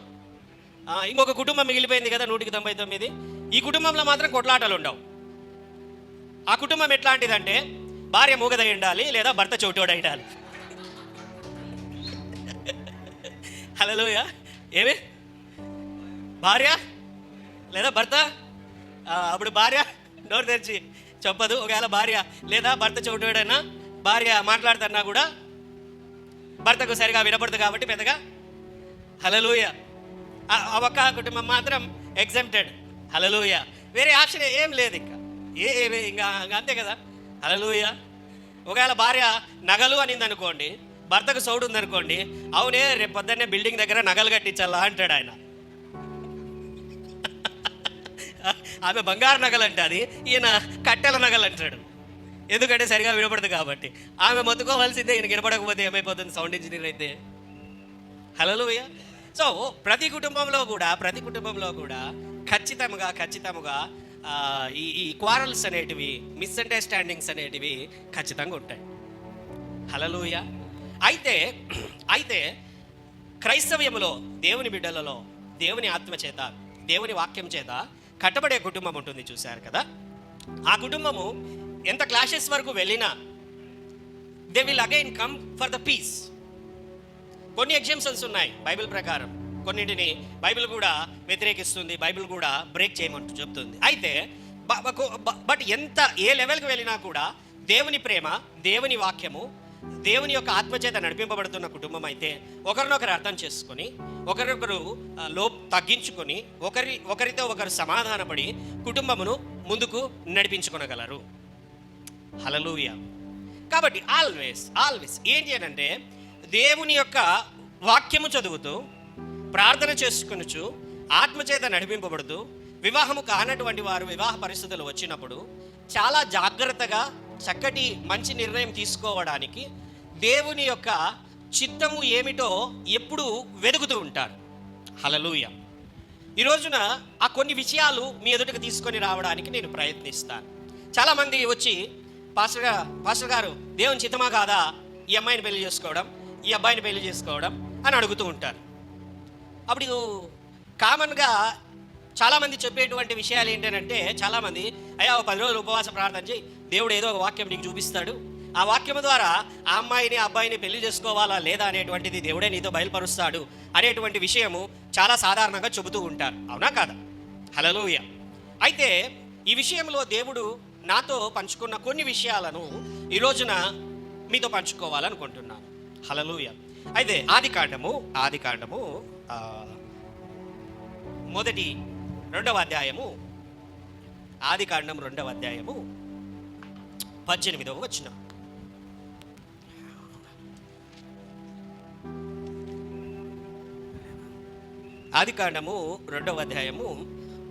ఇంకొక కుటుంబం మిగిలిపోయింది కదా 100కి 99. ఈ కుటుంబంలో మాత్రం కొట్లాటలు ఉండవు. ఆ కుటుంబం ఎట్లాంటిదంటే భార్య మూగదై ఉండాలి లేదా భర్త చోటోడై ఉండాలి. హల్లెలూయా. ఏమి? భార్య లేదా భర్త, అప్పుడు భార్య నోరు తెరిచి చెప్పదు. ఒకవేళ భార్య లేదా భర్త చోటోడైనా భార్య మాట్లాడుతున్నా కూడా భర్తకు సరిగా వినపడదు కాబట్టి పెద్దగా హల్లెలూయా. ఆ ఒక్క కుటుంబం మాత్రం ఎగ్జెంప్టెడ్. హల్లెలూయా. వేరే ఆప్షన్ ఏం లేదు ఇంకా అంతే కదా. హల్లెలూయా. ఒకవేళ భార్య నగలు అనింది అనుకోండి, భర్తకు సౌడు ఉందనుకోండి, అవునే రేపు పొద్దున్నే బిల్డింగ్ దగ్గర నగలు కట్టించాలా అంటాడు ఆయన. ఆమె బంగారు నగలు అంటుంది, ఈయన కట్టెల నగలు అంటాడు. ఎందుకంటే సరిగా వినపడదు కాబట్టి. ఆమె మొత్తుకోవాల్సిందే, ఈయన వినపడకపోతే ఏమైపోతుంది సౌండ్ ఇంజనీర్ అయితే. హల్లెలూయా. సో ప్రతి కుటుంబంలో కూడా ఖచ్చితంగా ఈ క్వారల్స్ అనేటివి, మిస్అండర్స్టాండింగ్స్ అనేటివి ఖచ్చితంగా ఉంటాయి. హల్లెలూయా. అయితే క్రైస్తవ్యంలో దేవుని బిడ్డలలో దేవుని ఆత్మ చేత, దేవుని వాక్యం చేత కట్టబడే కుటుంబం ఉంటుంది, చూశారు కదా. ఆ కుటుంబము ఎంత క్లాషెస్ వరకు వెళ్ళినా they will again come for the peace. కొన్ని ఎగ్జాంపుల్స్ ఉన్నాయి బైబిల్ ప్రకారం, కొన్నింటిని బైబిల్ కూడా వ్యతిరేకిస్తుంది, బైబిల్ కూడా బ్రేక్ చేయమంటూ చెప్తుంది. అయితే బట్ ఏ లెవెల్కి వెళ్ళినా కూడా దేవుని ప్రేమ, దేవుని వాక్యము, దేవుని యొక్క ఆత్మచేత నడిపింపబడుతున్న కుటుంబం అయితే ఒకరినొకరు అర్థం చేసుకొని, ఒకరినొకరు తగ్గించుకొని, ఒకరితో ఒకరు సమాధానపడి కుటుంబమును ముందుకు నడిపించుకొనగలరు. హల్లెలూయా. కాబట్టి ఆల్వేస్ ఏంటి అంటే దేవుని యొక్క వాక్యము చదువుతూ, ప్రార్థన చేసుకొనుచు, ఆత్మచేత నడిపింపబడుతూ, వివాహము కానటువంటి వారు వివాహ పరిస్థితులు వచ్చినప్పుడు చాలా జాగ్రత్తగా చక్కటి మంచి నిర్ణయం తీసుకోవడానికి దేవుని యొక్క చిత్తము ఏమిటో ఎప్పుడు వెతుకుతూ ఉంటారు. హల్లెలూయా. ఈ రోజున ఆ కొన్ని విషయాలు మీ ఎదుటికి తీసుకొని రావడానికి నేను ప్రయత్నిస్తాను. చాలామంది వచ్చి పాస్టర్ గారు దేవుని చిత్తమా కాదా ఈ అమ్మాయిని పెళ్లి చేసుకోవడం, ఈ అబ్బాయిని పెళ్లి చేసుకోవడం అని అడుగుతూ ఉంటారు. అప్పుడు కామన్గా చాలామంది చెప్పేటువంటి విషయాలు ఏంటంటే, చాలామంది అయ్యా 10 రోజులు ఉపవాస ప్రార్థన చేయి, దేవుడు ఏదో ఒక వాక్యం నీకు చూపిస్తాడు, ఆ వాక్యం ద్వారా ఆ అమ్మాయిని అబ్బాయిని పెళ్లి చేసుకోవాలా లేదా అనేటువంటిది దేవుడే నీతో బయలుపరుస్తాడు అనేటువంటి విషయము చాలా సాధారణంగా చెబుతూ ఉంటారు. అవునా కాదా? హల్లెలూయా. అయితే ఈ విషయంలో దేవుడు నాతో పంచుకున్న కొన్ని విషయాలను ఈ రోజున మీతో పంచుకోవాలనుకుంటున్నాను. హల్లెలూయా. అయితే ఆదికాండము 2వ అధ్యాయము, ఆదికాండం 2వ అధ్యాయము 18వ వచనం. ఆదికాండము 2వ అధ్యాయము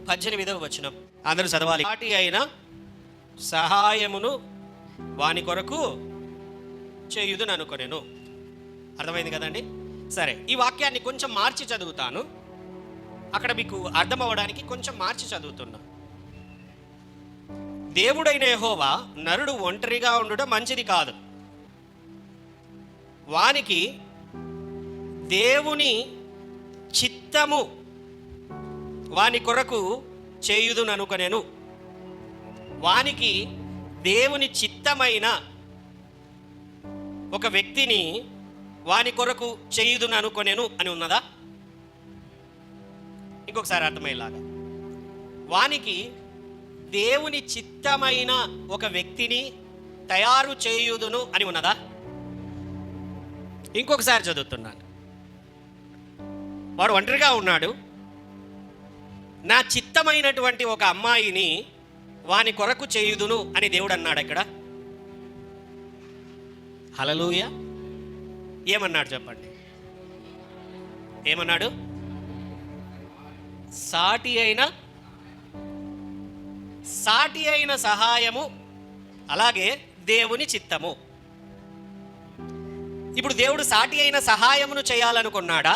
18వ వచనం అందరూ చదవాలి. సాటి అయిన సహాయమును వాని కొరకు చేయుదును అనుకొనెను. అర్థమైంది కదండి? సరే, ఈ వాక్యాన్ని కొంచెం మార్చి చదువుతాను, అక్కడ మీకు అర్థం అవ్వడానికి కొంచెం మార్చి చదువుతున్నా. దేవుడైన యెహోవా నరుడు ఒంటరిగా ఉండడం మంచిది కాదు, వానికి దేవుని చిత్తము వాని కొరకు చేయుదును అనుకొనెను. వానికి దేవుని చిత్తమైన ఒక వ్యక్తిని వాని కొరకు చేయుదును అనుకొనెను అని ఉన్నదా? ఇంకొకసారి అర్థమయ్యేలాగా, వానికి దేవుని చిత్తమైన ఒక వ్యక్తిని తయారు చేయుదును అని ఉన్నదా? ఇంకొకసారి చదువుతున్నాను. వాడు ఒంటరిగా ఉన్నాడు, నా చిత్తమైనటువంటి ఒక అమ్మాయిని వాని కొరకు చేయుదును అని దేవుడు అన్నాడు ఇక్కడ. హల్లెలూయా. ఏమన్నాడు చెప్పండి? ఏమన్నాడు? సాటి అయిన సహాయము, అలాగే దేవుని చిత్తము. ఇప్పుడు దేవుడు సాటి అయిన సహాయమును చేయాలనుకున్నాడా,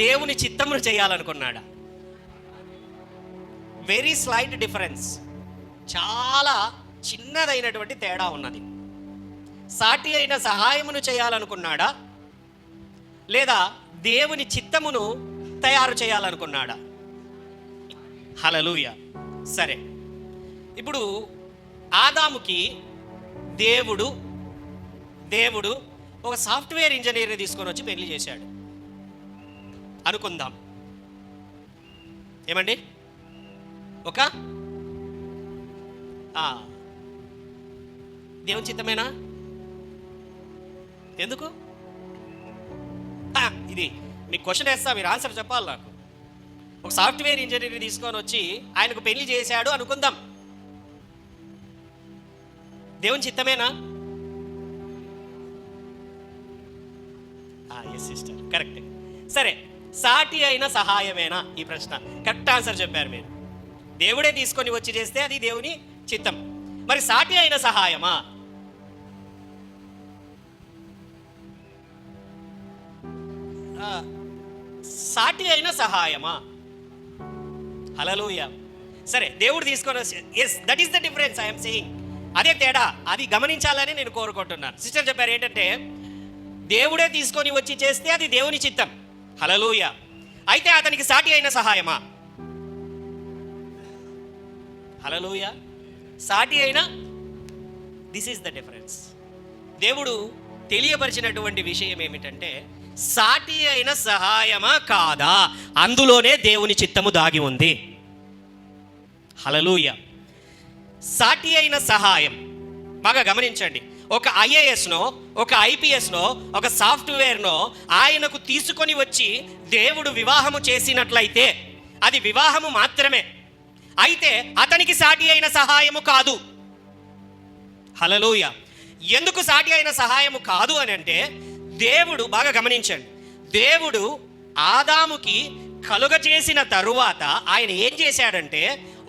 దేవుని చిత్తమును చేయాలనుకున్నాడా? Very slight difference. చాలా చిన్నదైనటువంటి తేడా ఉన్నది. సాటి అయిన సహాయమును చేయాలనుకున్నాడా, లేదా దేవుని చిత్తమును తయారు చేయాలనుకున్నాడా? హల్లెలూయా. సరే, ఇప్పుడు ఆదాముకి దేవుడు ఒక సాఫ్ట్వేర్ ఇంజనీర్ని తీసుకొని వచ్చి పెళ్లి చేశాడు అనుకుందాం. ఏమండి? ఒక దేవుని చిత్తమేనా? ఎందుకు? ఇది మీకు క్వశ్చన్ వేస్తా, మీరు ఆన్సర్ చెప్పాలి నాకు. ఒక సాఫ్ట్వేర్ ఇంజనీర్ని తీసుకొని వచ్చి ఆయనకు పెళ్లి చేశాడు అనుకుందాం. దేవుని చిత్తమేనా? Yes sister, correct. సరే, సాటి అయిన సహాయమేనా? ఈ ప్రశ్న కరెక్ట్ ఆన్సర్ చెప్పారు మీరు. దేవుడే తీసుకొని వచ్చి చేస్తే అది దేవుని చిత్తం. మరి సాటి అయిన సహాయమా? సాటి అయిన సహాయమా? హల్లెలూయా. సరే, దేవుడు తీసుకొని వచ్చి, yes, that is the difference I'm saying. అదే తేడా, అది గమనించాలని నేను కోరుకుంటున్నాను. సిస్టర్ చెప్పారు ఏంటంటే, దేవుడే తీసుకొని వచ్చి చేస్తే అది దేవుని చిత్తం. హల్లెలూయా. అయితే అతనికి సాటి అయిన సహాయమా? హల్లెలూయా. సాటి అయిన, దిస్ ఈస్ ద డిఫరెన్స్. దేవుడు తెలియపరిచినటువంటి విషయం ఏమిటంటే, సాటి అయిన సహాయమా కాదా, అందులోనే దేవుని చిత్తము దాగి ఉంది. హల్లెలూయా. సాటి అయిన సహాయం బాగా గమనించండి. ఒక ఐఏఎస్నో, ఒక ఐపీఎస్నో, ఒక సాఫ్ట్వేర్నో ఆయనకు తీసుకొని వచ్చి దేవుడు వివాహము చేసినట్లయితే అది వివాహము మాత్రమే. అయితే అతనికి సాటి అయిన సహాయము కాదు. హల్లెలూయా. ఎందుకు సాటి అయిన సహాయము కాదు అని అంటే, దేవుడు బాగా గమనించండి, దేవుడు ఆదాముకి కలుగజేసిన తరువాత ఆయన ఏం చేశాడంటే,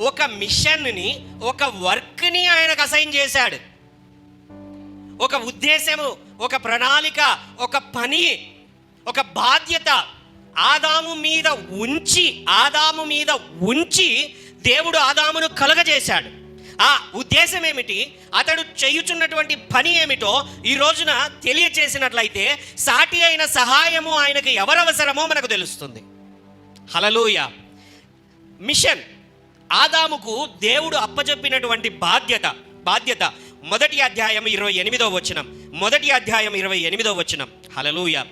ఒక మిషన్ని, ఒక వర్క్ని ఆయనకు అసైన్ చేశాడు. ఒక ఉద్దేశము, ఒక ప్రణాళిక, ఒక పని, ఒక బాధ్యత ఆదాము మీద ఉంచి దేవుడు ఆదామును కలుగజేశాడు. ఆ ఉద్దేశం ఏమిటి, అతడు చేయుచున్నటువంటి పని ఏమిటో ఈ రోజున తెలియచేసినట్లయితే సాటి అయిన సహాయము ఆయనకు ఎవరు అవసరమో మనకు తెలుస్తుంది. హల్లెలూయా. మిషన్, ఆదాముకు దేవుడు అప్పచెప్పినటువంటి బాధ్యత మొదటి అధ్యాయం 28వ వచనం. హల్లెలూయా.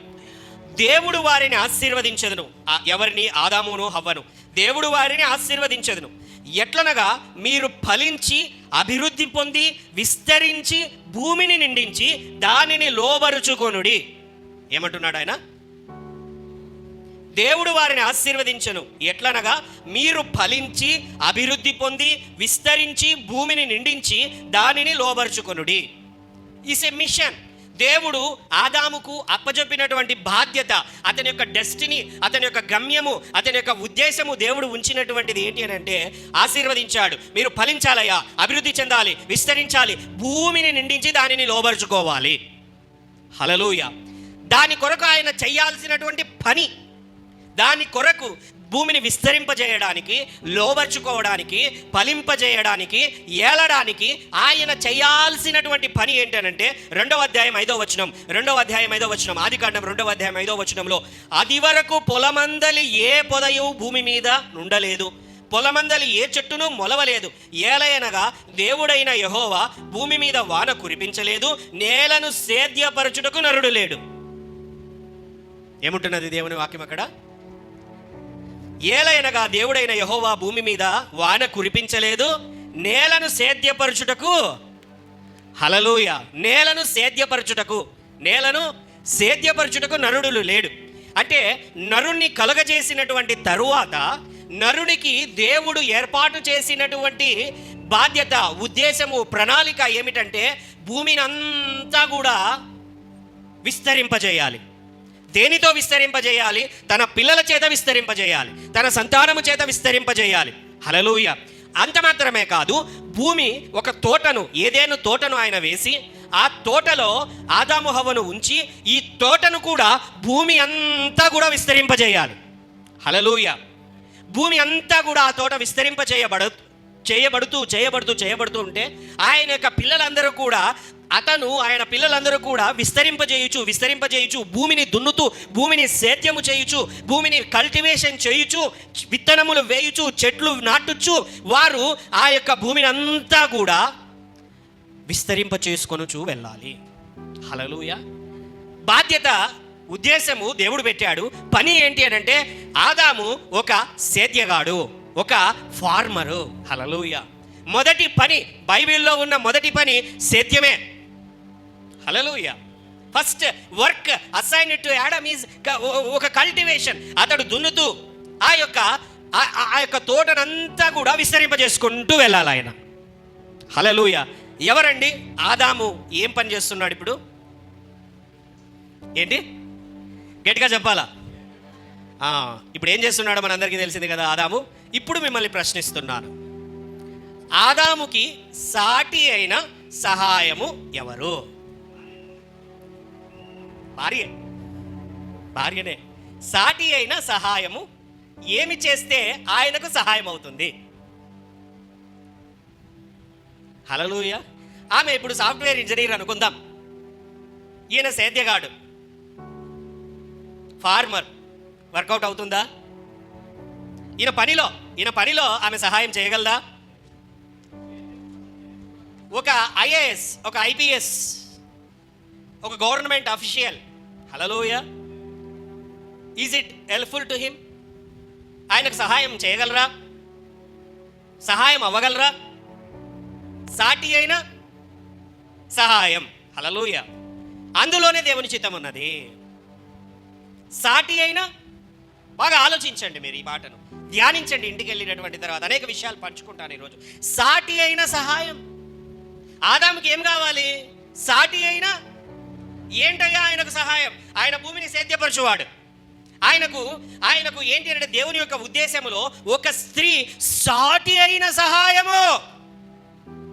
దేవుడు వారిని ఆశీర్వదించెదను. ఎవరిని? ఆదామును హవ్వను. దేవుడు వారిని ఆశీర్వదించెదను. ఎట్లనగా, మీరు ఫలించి అభివృద్ధి పొంది విస్తరించి భూమిని నిండించి దానిని లోబరుచుకొనుడి. ఏమంటున్నాడు ఆయన? దేవుడు వారిని ఆశీర్వదించెను. ఎట్లనగా, మీరు ఫలించి అభివృద్ధి పొంది విస్తరించి భూమిని నిండించి దానిని లోబరుచుకొనుడి. Is a machine. దేవుడు ఆదాముకు అప్పజెప్పినటువంటి బాధ్యత, అతని యొక్క డెస్టినీ, అతని యొక్క గమ్యము, అతని యొక్క ఉద్దేశము దేవుడు ఉంచినటువంటిది ఏంటి అని అంటే, ఆశీర్వదించాడు. మీరు ఫలించాలయ్యా, అభివృద్ధి చెందాలి, విస్తరించాలి, భూమిని నిండించి దానిని లోబరుచుకోవాలి. హల్లెలూయా. దాని కొరకు ఆయన చేయాల్సినటువంటి పని, దాని కొరకు భూమిని విస్తరింపజేయడానికి, లోబర్చుకోవడానికి, ఫలింపజేయడానికి, ఏలడానికి ఆయన చేయాల్సినటువంటి పని ఏంటనంటే 2వ అధ్యాయం 5వ వచనం, ఆదికాండం 2వ అధ్యాయం 5వ వచనంలో, అది వరకు పొలమందలి ఏ పొదయు భూమి మీద నుండలేదు, పొలమందలి ఏ చెట్టును మొలవలేదు. ఏలయనగా దేవుడైన యెహోవా భూమి మీద వాన కురిపించలేదు, నేలను సేద్యపరచుటకు నరుడు లేడు. ఏముంటున్నది దేవుని వాక్యం అక్కడ? ఏలయనగా దేవుడైన యెహోవా భూమి మీద వాన కురిపించలేదు, నేలను సేద్యపరచుటకు, హల్లెలూయా, నేలను సేద్యపరచుటకు నరుడు లేడు. అంటే నరుణ్ణి కలుగజేసినటువంటి తరువాత నరునికి దేవుడు ఏర్పాటు చేసినటువంటి బాధ్యత, ఉద్దేశము, ప్రణాళిక ఏమిటంటే భూమిని అంతా కూడా విస్తరింపజేయాలి. దేనితో విస్తరింపజేయాలి? తన పిల్లల చేత విస్తరింపజేయాలి, తన సంతానము చేత విస్తరింపజేయాలి. హల్లెలూయా. అంత మాత్రమే కాదు, భూమి ఒక తోటను, ఏదేను తోటను ఆయన వేసి ఆ తోటలో ఆదాము హవ్వను ఉంచి ఈ తోటను కూడా భూమి అంతా కూడా విస్తరింపజేయాలి. హల్లెలూయా. భూమి అంతా కూడా ఆ తోట చేయబడుతూ ఉంటే ఆయన యొక్క పిల్లలందరూ కూడా ఆయన పిల్లలందరూ కూడా విస్తరింపజేయుచు, భూమిని దున్నుతూ, భూమిని సేద్యము చేయుచు, భూమిని కల్టివేషన్ చేయుచు, విత్తనములు వేయుచు, చెట్లు నాటుచు, వారు ఆ యొక్క భూమిని అంతా కూడా విస్తరింప చేసుకొనుచు వెళ్ళాలి. హల్లెలూయా. బాధ్యత, ఉద్దేశము దేవుడు పెట్టాడు. పని ఏంటి అని అంటే ఆదాము ఒక సేద్యగాడు, ఒక ఫార్మరు. హల్లెలూయా. మొదటి పని, బైబిల్లో ఉన్న మొదటి పని సేద్యమే. Hallelujah. First work assigned to Adam is ఒక కల్టివేషన్. అతడు దున్నుతూ ఆ యొక్క తోటనంతా కూడా విస్తరింపజేసుకుంటూ వెళ్ళాలి ఆయన. హల్లెలూయా. ఎవరండి ఆదాము? ఏం పని చేస్తున్నాడు ఇప్పుడు? ఏంటి గట్టిగా చెప్పాలా? ఇప్పుడు ఏం చేస్తున్నాడో మనందరికీ తెలిసింది కదా ఆదాము. ఇప్పుడు మిమ్మల్ని ప్రశ్నిస్తున్నాను, ఆదాముకి సాటి అయిన సహాయము ఎవరు? భార్యనే. సాటి అయిన సహాయము ఏమి చేస్తే ఆయనకు సహాయం అవుతుంది? హల్లెలూయా. ఆమె ఇప్పుడు సాఫ్ట్వేర్ ఇంజనీర్ అనుకుందాం, ఈయన సేద్యగాడు, ఫార్మర్. వర్కౌట్ అవుతుందా? ఈయన పనిలో ఆమె సహాయం చేయగలదా? ఒక ఐఏఎస్, ఒక ఐపీఎస్, ఒక government official, hallelujah, is it helpful to him? ఆయనకు సహాయం చేయగలరా? సహాయం అవ్వగలరా? సాటి అయిన సహాయం. హల్లెలూయా. అందులోనే దేవుని చిత్తం ఉన్నది. సాటి అయిన, బాగా ఆలోచించండి, మీరు ఈ మాటను ధ్యానించండి ఇంటికి వెళ్ళినటువంటి తర్వాత. అనేక విషయాలు పంచుకుంటాను ఈరోజు. సాటి అయిన సహాయం. ఆదాముకి ఏం కావాలి? సాటి అయిన. ఏంటయ్యా ఆయనకు సహాయం? ఆయన భూమిని సేద్యపరచువాడు. ఆయనకు ఏంటి అంటే దేవుని యొక్క ఉద్దేశములో ఒక స్త్రీ సాటి అయిన సహాయము,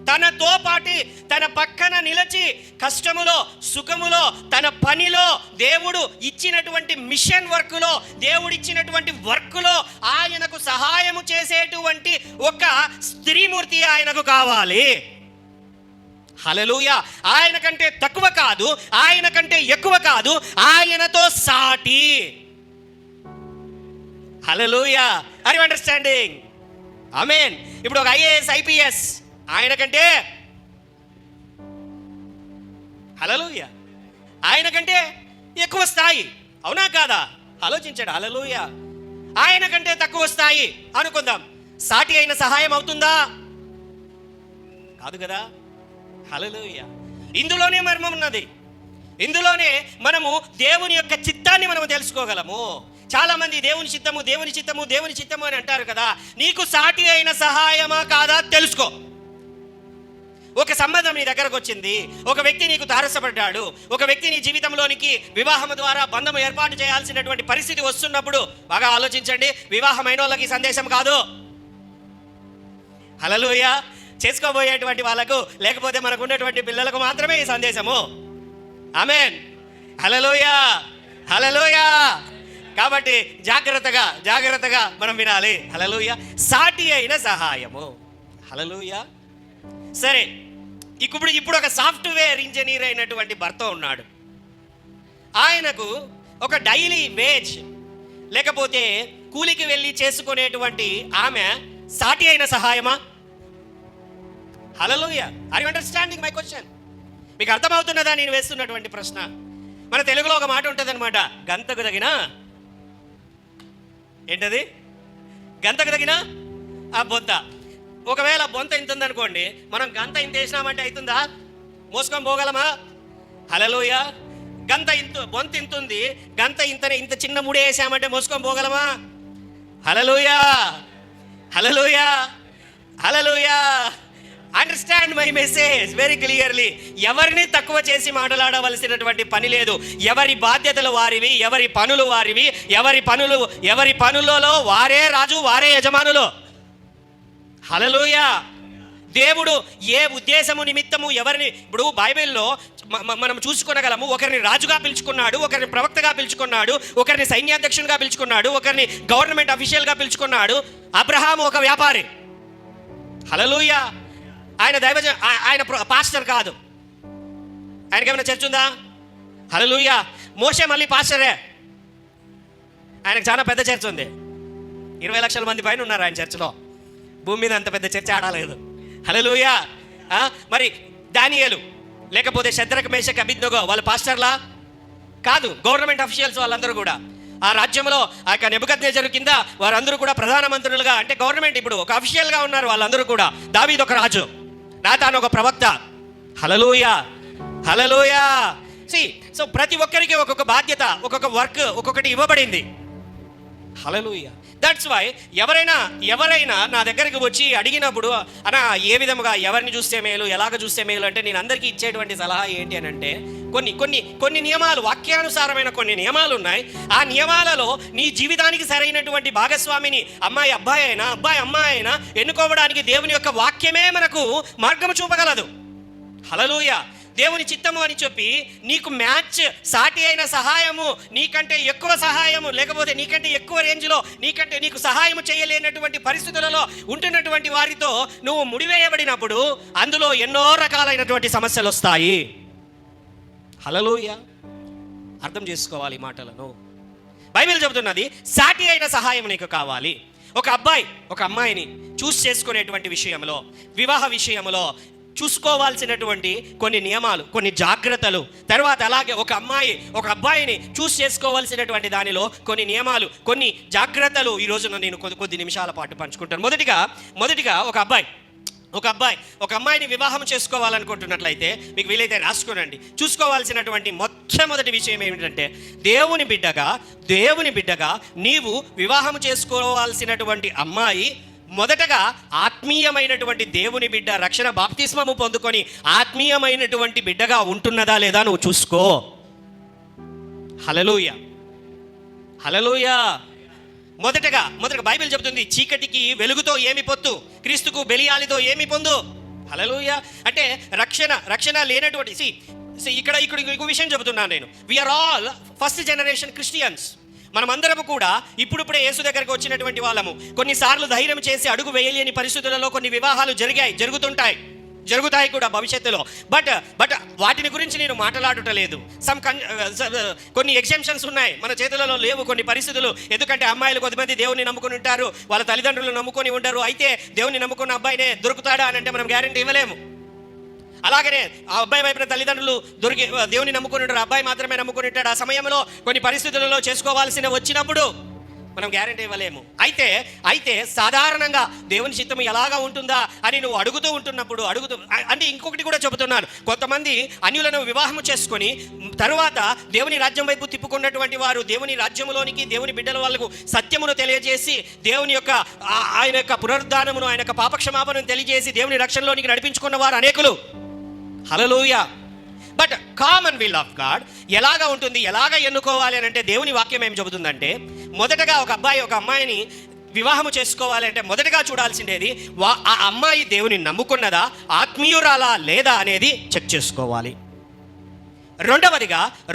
తనతో పాటి తన పక్కన నిలిచి కష్టములో సుఖములో తన పనిలో దేవుడు ఇచ్చినటువంటి మిషన్ వర్క్లో, దేవుడు ఇచ్చినటువంటి వర్క్లో ఆయనకు సహాయము చేసేటువంటి ఒక స్త్రీమూర్తి ఆయనకు కావాలి. హల్లెలూయా. ఆయన కంటే తక్కువ కాదు, ఆయన కంటే ఎక్కువ కాదు, ఆయనతో సాటి. Hallelujah. Are you understanding? Amen. ఇప్పుడు ఒక ఐఏఎస్, ఐపీఎస్ ఆయన కంటే, హల్లెలూయా, ఆయన కంటే ఎక్కువ స్థాయి. అవునా కాదా? ఆలోచించండి. హల్లెలూయా. ఆయన కంటే తక్కువ స్థాయి అనుకుందాం. సాటి అయిన సహాయం అవుతుందా? కాదు కదా. హల్లెలూయా. ఇందులోనే మర్మం ఉన్నది. ఇందులోనే మనము దేవుని యొక్క చిత్తాన్ని మనము తెలుసుకోగలము. చాలా మంది దేవుని చిత్తము అని అంటారు కదా. నీకు సాటి అయిన సహాయమా కాదా తెలుసుకో. ఒక సంబంధం నీ దగ్గరకు వచ్చింది, ఒక వ్యక్తి నీకు తారసపడ్డాడు, ఒక వ్యక్తి నీ జీవితంలోనికి వివాహం ద్వారా బంధం ఏర్పాటు చేయాల్సినటువంటి పరిస్థితి వస్తున్నప్పుడు బాగా ఆలోచించండి. వివాహమైన వాళ్ళకి సందేశం కాదు. హల్లెలూయా. చేసుకోబోయేటువంటి వాళ్ళకు, లేకపోతే మనకు ఉన్నటువంటి పిల్లలకు మాత్రమే ఈ సందేశము. ఆమేన్. హల్లెలూయా. హల్లెలూయా. కాబట్టి జాగ్రత్తగా మనం వినాలి. హల్లెలూయా. సాటి అయిన సహాయము. హల్లెలూయా. సరే, ఇప్పుడు ఒక సాఫ్ట్వేర్ ఇంజనీర్ అయినటువంటి భర్త ఉన్నాడు. ఆయనకు ఒక డైలీ వేజ్ లేకపోతే కూలికి వెళ్ళి చేసుకునేటువంటి ఆమె సాటి అయిన సహాయమా? Hallelujah. Are you understanding my question? మీకు అర్థమవుతున్నదా నేను వేస్తున్నటువంటి ప్రశ్న? మన తెలుగులో ఒక మాట ఉంటుంది అనమాట, గంతకు తగిన, ఏంటది? గంతకు తగిన ఆ బొంత. ఒకవేళ బొంత ఇంత ఉందనుకోండి, మనం గంత ఇంత వేసినామంటే అవుతుందా? మోసుకొని పోగలమా? హల్లెలూయా. బొంత ఇంత ఉంది, గంత ఇంత చిన్న ముడి వేసామంటే మోసుకొని పోగలమా? Hallelujah. Hallelujah. Hallelujah. Understand my message very clearly. ఎవరిని తక్కువ చేసి మాట్లాడవలసినటువంటి పని లేదు. ఎవరి బాధ్యతలు వారివి, ఎవరి పనులు వారివి, ఎవరి పనులలో వారే రాజు, వారే యజమానులు. హల్లెలూయా. దేవుడు ఏ ఉద్దేశము నిమిత్తము ఎవరిని, ఇప్పుడు బైబిల్లో మనం చూసుకోగలము, ఒకరిని రాజుగా పిలుచుకున్నాడు, ఒకరిని ప్రవక్తగా పిలుచుకున్నాడు, ఒకరిని సైన్యాధ్యక్షునిగా పిలుచుకున్నాడు, ఒకరిని గవర్నమెంట్ అఫీషియల్గా పిలుచుకున్నాడు. అబ్రహాము ఒక వ్యాపారి. హల్లెలూయా. ఆయన ఆయన పాస్టర్ కాదు. ఆయనకి ఏమైనా చర్చ్ ఉందా? హల్లెలూయా. మోషే మళ్ళీ పాస్టరే. ఆయనకు చాలా పెద్ద చర్చ్ ఉంది. 20 లక్షల మంది పైన ఉన్నారు ఆయన చర్చిలో. భూమి మీద అంత పెద్ద చర్చ ఆడలేదు. హల్లెలూయా. మరి దానియేలు లేకపోతే శద్రక్ మేషక్ అబేద్నెగో వాళ్ళు పాస్టర్లా? కాదు, గవర్నమెంట్ అఫీషియల్స్. వాళ్ళందరూ కూడా ఆ రాజ్యంలో ఆ యొక్క నెబుకద్నెజరు కింద వారందరూ కూడా ప్రధానమంత్రులుగా, అంటే గవర్నమెంట్ ఇప్పుడు ఒక అఫీషియల్గా ఉన్నారు వాళ్ళందరూ కూడా. దావీదు ఒక రాజు, నాతాను ఒక ప్రవక్త. హల్లెలూయా, హల్లెలూయా. సో ప్రతి ఒక్కరికి ఒక్కొక్క బాధ్యత, ఒక్కొక్క వర్క్, ఒక్కొక్కటి ఇవ్వబడింది. హల్లెలూయా. దట్స్ వై ఎవరైనా నా దగ్గరికి వచ్చి అడిగినప్పుడు అన్నా ఏ విధముగా ఎవరిని చూస్తే మేలు, ఎలాగ చూస్తే మేలు అంటే నేను అందరికీ ఇచ్చేటువంటి సలహా ఏంటి అని అంటే కొన్ని నియమాలు, వాక్యానుసారమైన కొన్ని నియమాలు ఉన్నాయి. ఆ నియమాలలో నీ జీవితానికి సరైనటువంటి భాగస్వామిని అమ్మాయి అబ్బాయి అయినా, అబ్బాయి అమ్మాయి అయినా ఎన్నుకోవడానికి దేవుని యొక్క వాక్యమే మనకు మార్గము చూపగలదు. హల్లెలూయా. దేవుని చిత్తము అని చెప్పి నీకు మ్యాచ్, సాటి అయిన సహాయము, నీకంటే ఎక్కువ సహాయము, లేకపోతే నీకంటే ఎక్కువ రేంజ్లో నీకు సహాయము చేయలేనటువంటి పరిస్థితులలో ఉంటున్నటువంటి వారితో నువ్వు ముడివేయబడినప్పుడు అందులో ఎన్నో రకాలైనటువంటి సమస్యలు వస్తాయి. హల్లెలూయా. అర్థం చేసుకోవాలి మాటలను. బైబిల్ చెబుతున్నది సాటి అయిన సహాయం నీకు కావాలి. ఒక అబ్బాయి ఒక అమ్మాయిని చూస్ చేసుకునేటువంటి విషయంలో, వివాహ విషయంలో చూసుకోవాల్సినటువంటి కొన్ని నియమాలు, కొన్ని జాగ్రత్తలు, తర్వాత అలాగే ఒక అమ్మాయి ఒక అబ్బాయిని చూస్ చేసుకోవాల్సినటువంటి దానిలో కొన్ని నియమాలు, కొన్ని జాగ్రత్తలు ఈరోజు నేను కొద్ది నిమిషాల పాటు పంచుకుంటాను. మొదటిగా ఒక అబ్బాయి ఒక అమ్మాయిని వివాహం చేసుకోవాలనుకుంటున్నట్లయితే మీకు వీలైతే రాసుకోనండి. చూసుకోవాల్సినటువంటి మొట్టమొదటి విషయం ఏమిటంటే దేవుని బిడ్డగా నీవు వివాహం చేసుకోవాల్సినటువంటి అమ్మాయి మొదటగా ఆత్మీయమైనటువంటి దేవుని బిడ్డ, రక్షణ బాప్తిస్మము పొందుకొని ఆత్మీయమైనటువంటి బిడ్డగా ఉంటున్నదా లేదా నువ్వు చూసుకో. హల్లెలూయా, హల్లెలూయా. మొదటగా బైబిల్ చెబుతుంది చీకటికి వెలుగుతో ఏమి పొత్తు, క్రీస్తుకు బెలియాలితో ఏమి పొందు. హల్లెలూయా. అంటే రక్షణ లేనటువంటి ఇక్కడ ఇంకో విషయం చెబుతున్నాను నేను. We are all first generation Christians. మనమందరము కూడా ఇప్పుడిప్పుడే యేసు దగ్గరకు వచ్చినటువంటి వాళ్ళము. కొన్నిసార్లు ధైర్యం చేసి అడుగు వేయలేని పరిస్థితులలో కొన్ని వివాహాలు జరుగుతాయి కూడా భవిష్యత్తులో. బట్ వాటిని గురించి నేను మాట్లాడటలేదు. కొన్ని ఎగ్జామ్షన్స్ ఉన్నాయి, మన చేతులలో లేవు కొన్ని పరిస్థితులు. ఎందుకంటే అమ్మాయిలు కొద్దిమంది దేవుని నమ్ముకుని ఉంటారు, వాళ్ళ తల్లిదండ్రులు నమ్ముకొని ఉండరు. అయితే దేవుని నమ్ముకున్న అబ్బాయినే దొరుకుతాడా అని అంటే మనం గ్యారెంటీ ఇవ్వలేము. అలాగనే ఆ అబ్బాయి వైపున తల్లిదండ్రులు దేవుని నమ్ముకుని ఉంటారు, అబ్బాయి మాత్రమే నమ్ముకుని ఉంటాడు. ఆ సమయంలో కొన్ని పరిస్థితులలో చేసుకోవాల్సిన వచ్చినప్పుడు మనం గ్యారెంటీ ఇవ్వలేము. అయితే సాధారణంగా దేవుని చిత్తం ఎలాగా ఉంటుందా అని నువ్వు అడుగుతూ ఉంటున్నప్పుడు అంటే ఇంకొకటి కూడా చెబుతున్నాను. కొంతమంది అన్యులను వివాహం చేసుకొని తరువాత దేవుని రాజ్యం వైపు తిప్పుకున్నటువంటి వారు దేవుని రాజ్యంలోనికి, దేవుని బిడ్డల వాళ్ళకు సత్యమును తెలియజేసి, దేవుని యొక్క ఆయన యొక్క పునరుద్ధానమును, ఆయన యొక్క పాపక్షమాపణను తెలియజేసి దేవుని రక్షణలోనికి నడిపించుకున్న వారు అనేకులు. Hallelujah. But common will of God ఎలాగా ఉంటుంది, ఎలాగా ఎన్నుకోవాలి అని అంటే దేవుని వాక్యం ఏం చెబుతుందంటే మొదటగా ఒక అబ్బాయి ఒక అమ్మాయిని వివాహము చేసుకోవాలి అంటే మొదటగా చూడాల్సిందేది ఆ అమ్మాయి దేవుని నమ్ముకున్నదా, ఆత్మీయురాలా లేదా అనేది చెక్ చేసుకోవాలి.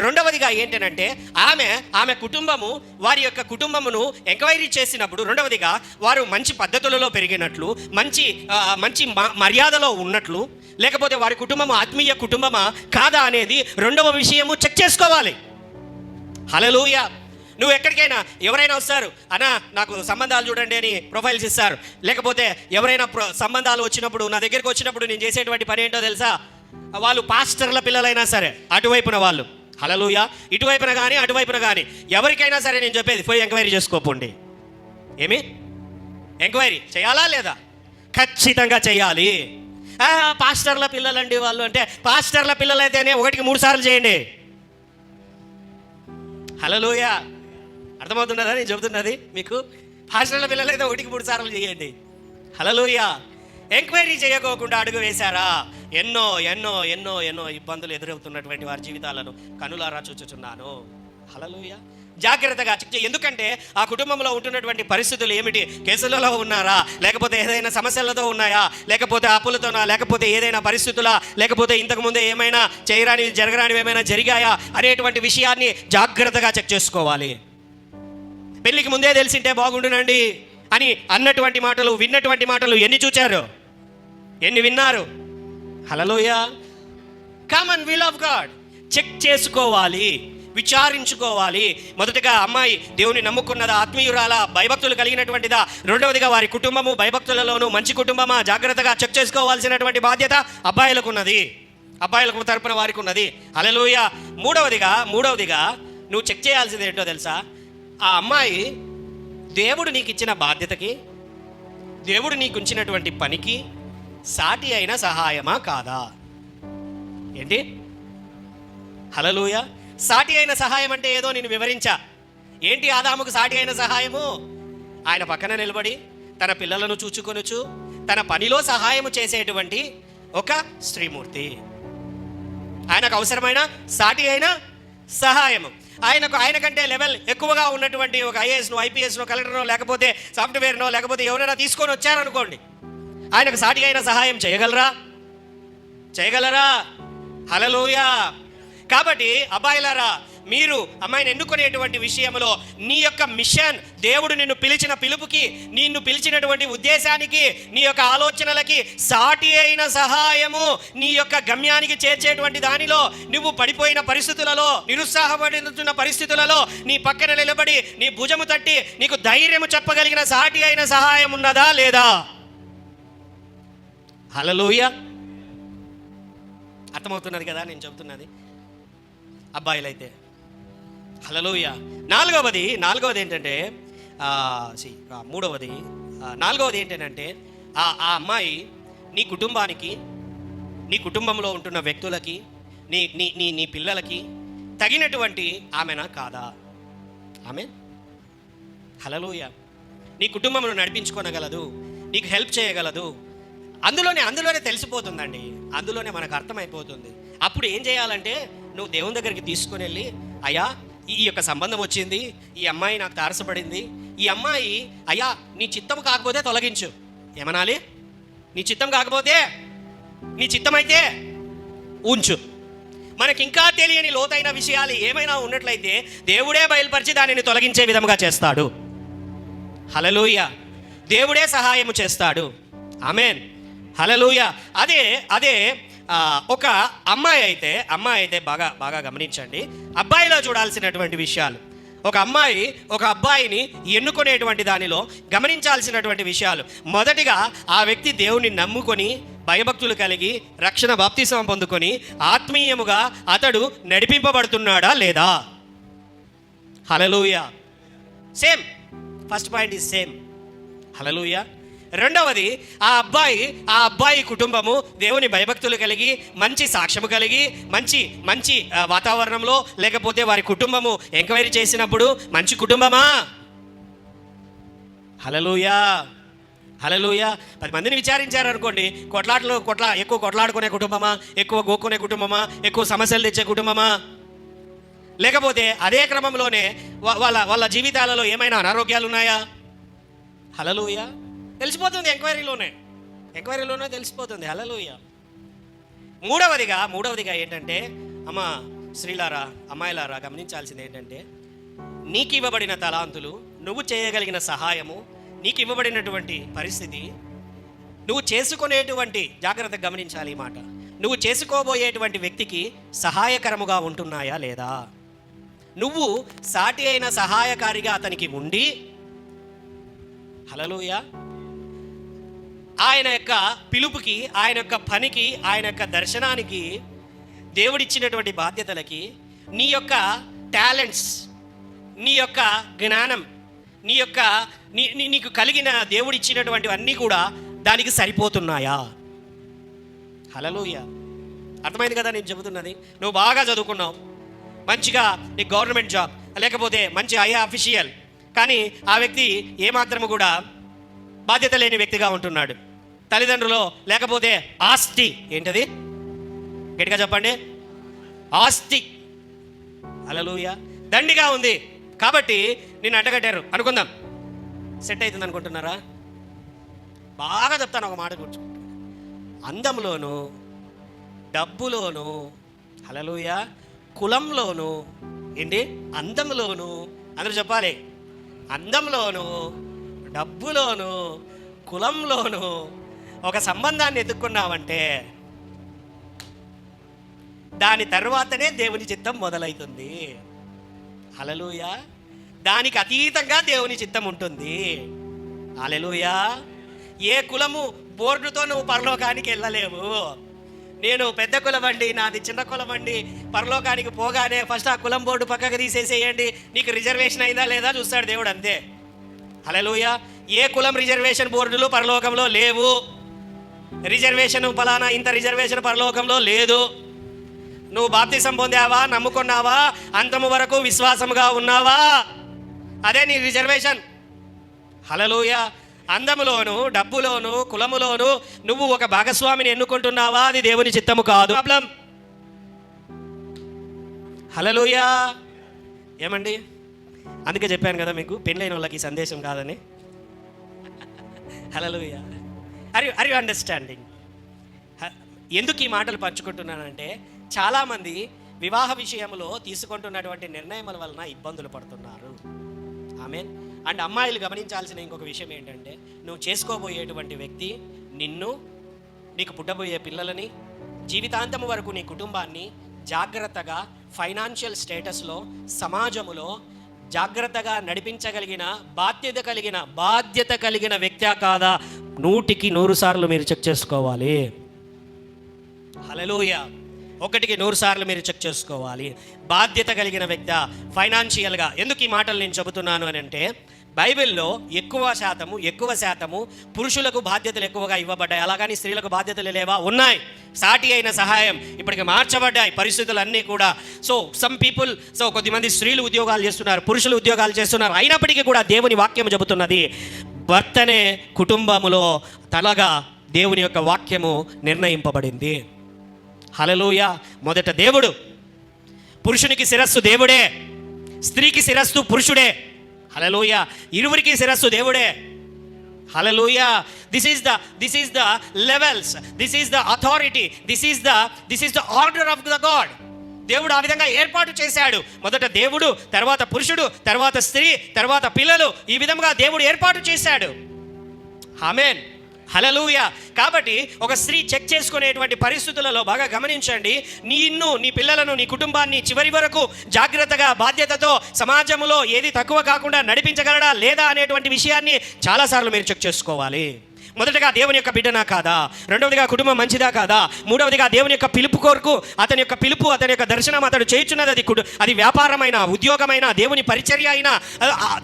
రెండవదిగా ఏంటంటే ఆమె కుటుంబము, వారి యొక్క కుటుంబమును ఎంక్వైరీ చేసినప్పుడు రెండవదిగా వారు మంచి పద్ధతులలో పెరిగినట్లు, మంచి మర్యాదలో ఉన్నట్లు, లేకపోతే వారి కుటుంబం ఆత్మీయ కుటుంబమా కాదా అనేది రెండవ విషయము చెక్ చేసుకోవాలి. హల్లెలూయా. నువ్వు ఎక్కడికైనా ఎవరైనా వస్తారు, అన్నా నాకు సంబంధాలు చూడండి అని ప్రొఫైల్స్ ఇస్తారు. లేకపోతే ఎవరైనా సంబంధాలు వచ్చినప్పుడు నా దగ్గరికి వచ్చినప్పుడు నేను చేసేటువంటి పని ఏంటో తెలుసా? వాళ్ళు పాస్టర్ల పిల్లలైనా సరే అటువైపున వాళ్ళు, హల్లెలూయా, ఇటువైపున కానీ అటువైపున కానీ ఎవరికైనా సరే నేను చెప్పేది పోయి ఎంక్వైరీ చేసుకోకండి. ఎంక్వైరీ చేయాలా లేదా? ఖచ్చితంగా చేయాలి. పాస్టర్ల పిల్లలండి వాళ్ళు అంటే పాస్టర్ల పిల్లలైతేనే 1కి 3 సార్లు చేయండి. హల్లెలూయా. అర్థమవుతున్నదా నేను చెబుతున్నది మీకు? పాస్టర్ల పిల్లలైతే 1కి 3 సార్లు చేయండి. హల్లెలూయా. ఎంక్వైరీ చేయకోకుండా అడుగు వేశారా? ఎన్నో ఎన్నో ఎన్నో ఎన్నో ఇబ్బందులు ఎదురవుతున్నటువంటి వారి జీవితాలను కనులారా చూచుచున్నాను. హల్లెలూయా. జాగ్రత్తగా చెక్ చేయి. ఎందుకంటే ఆ కుటుంబంలో ఉంటున్నటువంటి పరిస్థితులు ఏమిటి? కేసులలో ఉన్నారా, లేకపోతే ఏదైనా సమస్యలతో ఉన్నాయా, లేకపోతే అప్పులతోనా, లేకపోతే ఏదైనా పరిస్థితులా, లేకపోతే ఇంతకుముందే ఏమైనా జరగరానివి ఏమైనా జరిగాయా అనేటువంటి విషయాన్ని జాగ్రత్తగా చెక్ చేసుకోవాలి. పెళ్ళికి ముందే తెలిసింటే బాగుండునండి అని విన్నటువంటి మాటలు ఎన్ని చూచారు? ఎన్ని విన్నారు? Hallelujah. Common will of God. Check చేసుకోవాలి, విచారించుకోవాలి. మొదటగా అమ్మాయి దేవుని నమ్ముకున్నదా, ఆత్మీయురాలా, భయభక్తులు కలిగినటువంటిదా? రెండవదిగా వారి కుటుంబము భయభక్తులలోనూ మంచి కుటుంబమా, జాగ్రత్తగా చెక్ చేసుకోవాల్సినటువంటి బాధ్యత అబ్బాయిలకు ఉన్నది, అబ్బాయిలకు తరపున వారికి ఉన్నది. హల్లెలూయా. మూడవదిగా నువ్వు చెక్ చేయాల్సింది ఏంటో తెలుసా? ఆ అమ్మాయి దేవుడు నీకు ఇచ్చిన బాధ్యతకి, దేవుడు నీకు ఉంచినటువంటి పనికి సాటి అయిన సహాయమా కాదా? ఏంటి? హల్లెలూయా. సాటి అయిన సహాయం అంటే ఏదో నేను వివరించా. ఏంటి ఆదాముకు సాటి అయిన సహాయము? ఆయన పక్కన నిలబడి తన పిల్లలను చూచుకొనుచు తన పనిలో సహాయము చేసేటువంటి ఒక స్త్రీమూర్తి. ఆయనకు అవసరమైన సాటి అయిన సహాయము. ఆయన కంటే లెవెల్ ఎక్కువగా ఉన్నటువంటి ఒక ఐఏఎస్నో, ఐపీఎస్నో, కలెక్టర్నో, లేకపోతే సాఫ్ట్వేర్నో, లేకపోతే ఎవరైనా తీసుకొని వచ్చారనుకోండి, ఆయనకు సాటి అయిన సహాయం చేయగలరా? హల్లెలూయా. కాబట్టి అబ్బాయిలారా, మీరు అమ్మాయిని ఎన్నుకునేటువంటి విషయంలో నీ యొక్క మిషన్, దేవుడు నిన్ను పిలిచిన పిలుపుకి, నిన్ను పిలిచినటువంటి ఉద్దేశానికి, నీ యొక్క ఆలోచనలకి సాటి అయిన సహాయము, నీ యొక్క గమ్యానికి చేర్చేటువంటి దానిలో నువ్వు పడిపోయిన పరిస్థితులలో, నిరుత్సాహపడుతున్న పరిస్థితులలో నీ పక్కన నిలబడి నీ భుజము తట్టి నీకు ధైర్యము చెప్పగలిగిన సాటి అయిన సహాయం ఉన్నదా లేదా? హల్లెలూయా. అర్థమవుతున్నది కదా నేను చెబుతున్నది? అబ్బాయిలైతే హల్లెలూయా. నాలుగవది ఏంటంటే నాలుగవది ఏంటంటే ఆ అమ్మాయి నీ కుటుంబానికి, నీ కుటుంబంలో ఉంటున్న వ్యక్తులకి, నీ నీ నీ నీ పిల్లలకి తగినటువంటి ఆమెనా కాదా? ఆమె హల్లెలూయా. నీ కుటుంబంలో నడిపించుకోనగలదు, నీకు హెల్ప్ చేయగలదు. అందులోనే తెలిసిపోతుందండి, అందులోనే మనకు అర్థమైపోతుంది. అప్పుడు ఏం చేయాలంటే, నువ్వు దేవుని దగ్గరికి తీసుకుని వెళ్ళి, అయ్యా ఈ యొక్క సంబంధం వచ్చింది, ఈ అమ్మాయి నాకు తారసపడింది, ఈ అమ్మాయి అయ్యా నీ చిత్తం కాకపోతే తొలగించు. ఏమనాలి? నీ చిత్తం కాకపోతే, నీ చిత్తమైతే ఉంచు. మనకి ఇంకా తెలియని లోతైన విషయాలు ఏమైనా ఉన్నట్లయితే దేవుడే బయలుపరిచి దానిని తొలగించే విధంగా చేస్తాడు. హల్లెలూయా. దేవుడే సహాయము చేస్తాడు. ఆమేన్. హల్లెలూయా. అదే ఒక అమ్మాయి అయితే బాగా గమనించండి. అబ్బాయిలో చూడాల్సినటువంటి విషయాలు, ఒక అమ్మాయి ఒక అబ్బాయిని ఎన్నుకునేటువంటి దానిలో గమనించాల్సినటువంటి విషయాలు. మొదటిగా ఆ వ్యక్తి దేవుని నమ్ముకొని భయభక్తులు కలిగి రక్షణ బాప్తిస్మం పొందుకొని ఆత్మీయముగా అతడు నడిపింపబడుతున్నాడా లేదా? Hallelujah. Same, first point is same. Hallelujah. రెండవది, ఆ అబ్బాయి కుటుంబము దేవుని భయభక్తులు కలిగి మంచి సాక్ష్యము కలిగి మంచి వాతావరణంలో, లేకపోతే వారి కుటుంబము ఎంక్వైరీ చేసినప్పుడు మంచి కుటుంబమా? హల్లెలూయా. 10 మందిని విచారించారనుకోండి, ఎక్కువ కొట్లాడుకునే కుటుంబమా, ఎక్కువ గోక్కునే కుటుంబమా, ఎక్కువ సమస్యలు తెచ్చే కుటుంబమా, లేకపోతే అదే క్రమంలోనే వాళ్ళ జీవితాలలో ఏమైనా అనారోగ్యాలు ఉన్నాయా? హల్లెలూయా. తెలిసిపోతుంది, ఎంక్వైరీలోనే తెలిసిపోతుంది. హల్లెలూయా. మూడవదిగా ఏంటంటే, స్త్రీలారా, అమ్మాయిలారా, గమనించాల్సింది ఏంటంటే, నీకు ఇవ్వబడిన తలాంతులు, నువ్వు చేయగలిగిన సహాయము, నీకు ఇవ్వబడినటువంటి పరిస్థితి, నువ్వు చేసుకునేటువంటి, జాగ్రత్తగా గమనించాలి ఈ మాట, నువ్వు చేసుకోబోయేటువంటి వ్యక్తికి సహాయకరముగా ఉంటున్నాయా లేదా? నువ్వు సాటి అయిన సహాయకారిగా అతనికి ఉండి, హల్లెలూయా, ఆయన యొక్క పిలుపుకి, ఆయన యొక్క పనికి, ఆయన యొక్క దర్శనానికి, దేవుడిచ్చినటువంటి బాధ్యతలకి నీ యొక్క టాలెంట్స్, నీ యొక్క జ్ఞానం, నీకు కలిగిన దేవుడిచ్చినటువంటివన్నీ కూడా దానికి సరిపోతున్నాయా? హల్లెలూయా. అర్థమైంది కదా నేను చెబుతున్నది? నువ్వు బాగా చదువుకున్నావు, మంచిగా నీకు గవర్నమెంట్ జాబ్, లేకపోతే మంచి ఐఏ అఫీషియల్, కానీ ఆ వ్యక్తి ఏమాత్రము కూడా బాధ్యత లేని వ్యక్తిగా ఉంటున్నాడు. తల్లిదండ్రులు, లేకపోతే ఆస్తి, ఏంటది గట్టిగా చెప్పండి, ఆస్తి, హల్లెలూయా, దండిగా ఉంది కాబట్టి నిన్ను అడ్డగట్టారు అనుకుందాం. సెట్ అవుతుంది అనుకుంటున్నారా? బాగా చెప్తాను, ఒక మాట కూర్చో. అందంలోను, డబ్బులోను, హల్లెలూయా, కులంలోను, ఏంటి అందంలోను, అందరూ చెప్పాలి, అందంలోను, డబ్బులోను, కులంలోను, ఒక సంబంధాన్ని ఎత్తుక్కున్నావంటే దాని తర్వాతనే దేవుని చిత్తం మొదలవుతుంది. హల్లెలూయా. దానికి అతీతంగా దేవుని చిత్తం ఉంటుంది. హల్లెలూయా. ఏ కులము బోర్డుతో నువ్వు పరలోకానికి వెళ్ళలేవు. నేను పెద్ద కులం అండి, నాది చిన్న కులం అండి, పరలోకానికి పోగానే ఫస్ట్ ఆ కులం బోర్డు పక్కకు తీసేసేయండి, నీకు రిజర్వేషన్ అయిందా లేదా చూస్తాడు దేవుడు, అంతే. హల్లెలూయా. ఏ కులం రిజర్వేషన్ బోర్డులు పరలోకంలో లేవు. రిజర్వేషన్ ఫలానా ఇంత రిజర్వేషన్ పరలోకంలో లేదు. నువ్వు బాప్తిసం పొందావా, నమ్ముకున్నావా, అంతము వరకు విశ్వాసముగా ఉన్నావా, అదే నీ రిజర్వేషన్. హల్లెలూయా. అందములోను, డబ్బులోను, కులములోను నువ్వు ఒక భాగస్వామిని ఎన్నుకుంటున్నావా, అది దేవుని చిత్తము కాదు. ప్రాబ్లం. హల్లెలూయా. ఏమండి, అందుకే చెప్పాను కదా మీకు, పెళ్ళైన వాళ్ళకి ఈ సందేశం కాదని. హల్లెలూయా. Are you understanding? ఎందుకు ఈ మాటలు పంచుకుంటున్నానంటే, చాలామంది వివాహ విషయంలో తీసుకుంటున్నటువంటి నిర్ణయముల వలన ఇబ్బందులు పడుతున్నారు. ఆమేన్. అండ్ అమ్మాయిలు గమనించాల్సిన ఇంకొక విషయం ఏంటంటే, నువ్వు చేసుకోబోయేటువంటి వ్యక్తి నిన్ను, నీకు పుట్టబోయే పిల్లలని, జీవితాంతము వరకు నీ కుటుంబాన్ని జాగ్రత్తగా ఫైనాన్షియల్ స్టేటస్లో, సమాజములో జాగ్రత్తగా నడిపించగలిగిన బాధ్యత కలిగిన వ్యక్తి కాదా, 100కి 100 మీరు చెక్ చేసుకోవాలి. హల్లెలూయా. 1కి 100 మీరు చెక్ చేసుకోవాలి. బాధ్యత కలిగిన వ్యక్తి ఫైనాన్షియల్గా. ఎందుకు ఈ మాటలు నేను చెబుతున్నాను అని అంటే, బైబిల్లో ఎక్కువ శాతము పురుషులకు బాధ్యతలు ఎక్కువగా ఇవ్వబడ్డాయి. అలాగని స్త్రీలకు బాధ్యతలు లేవా? ఉన్నాయి. సాటి అయిన సహాయం ఇప్పటికి మార్చబడ్డాయి పరిస్థితులు అన్నీ కూడా. కొద్దిమంది స్త్రీలు ఉద్యోగాలు చేస్తున్నారు, పురుషులు ఉద్యోగాలు చేస్తున్నారు. అయినప్పటికీ కూడా దేవుని వాక్యం చెబుతున్నది, భర్తనే కుటుంబములో తలగా దేవుని యొక్క వాక్యము నిర్ణయింపబడింది. హల్లెలూయా. మొదట దేవుడు. పురుషునికి శిరస్సు దేవుడే, స్త్రీకి శిరస్సు పురుషుడే. హల్లెలూయా. ఇరువురికి శిరస్సు దేవుడే. Hallelujah. This is the levels, this is the authority, this is the order of the God. దేవుడు ఆ విధంగా ఏర్పాటు చేశాడు. మొదట దేవుడు, తర్వాత పురుషుడు, తర్వాత స్త్రీ, తర్వాత పిల్లలు. ఈ విధంగా దేవుడు ఏర్పాటు చేశాడు. ఆమేన్. హల్లెలూయా. కాబట్టి ఒక స్త్రీ చెక్ చేసుకునేటువంటి పరిస్థితులలో బాగా గమనించండి, నీ పిల్లలను, నీ కుటుంబాన్ని చివరి వరకు జాగ్రత్తగా, బాధ్యతతో సమాజంలో ఏది తక్కువ కాకుండా నడిపించగలడా లేదా అనేటువంటి విషయాన్ని చాలాసార్లు మీరు చెక్ చేసుకోవాలి. మొదటగా దేవుని యొక్క బిడ్డనా కాదా, రెండవదిగా కుటుంబం మంచిదా కాదా, మూడవదిగా దేవుని యొక్క పిలుపు కొరకు అతని యొక్క దర్శనం అతడు చేయుచున్నది, అది వ్యాపారమైన, ఉద్యోగమైన, దేవుని పరిచర్య అయినా,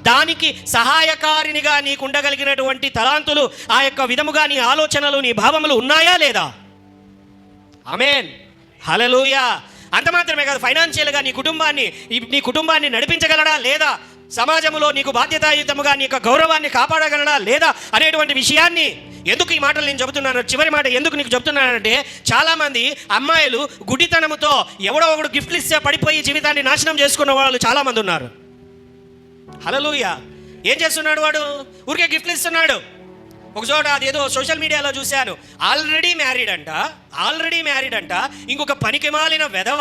దానికి సహాయకారినిగా నీకు ఉండగలిగినటువంటి తలాంతులు, ఆ యొక్క విధముగా నీ ఆలోచనలు, నీ భావములు ఉన్నాయా లేదా? ఆమేన్. హల్లెలూయా. అంత మాత్రమే కాదు, ఫైనాన్షియల్గా నీ కుటుంబాన్ని నడిపించగలడా లేదా, సమాజంలో నీకు బాధ్యతాయుతముగా నీ యొక్క గౌరవాన్ని కాపాడగలడా లేదా అనేటువంటి విషయాన్ని. ఎందుకు ఈ మాటలు నేను చెబుతున్నాను, చివరి మాట ఎందుకు నీకు చెబుతున్నానంటే, చాలామంది అమ్మాయిలు గుడితనముతో ఎవడో ఒకడు గిఫ్ట్లు ఇస్తే పడిపోయి జీవితాన్ని నాశనం చేసుకున్న వాళ్ళు చాలామంది ఉన్నారు. హల్లెలూయా. ఏం చేస్తున్నాడు వాడు? ఊరికే గిఫ్ట్లు ఇస్తున్నాడు. ఒకచోట అదేదో సోషల్ మీడియాలో చూశాను, ఆల్రెడీ మ్యారీడ్ అంట, ఇంకొక పనికి మాలిన వెధవ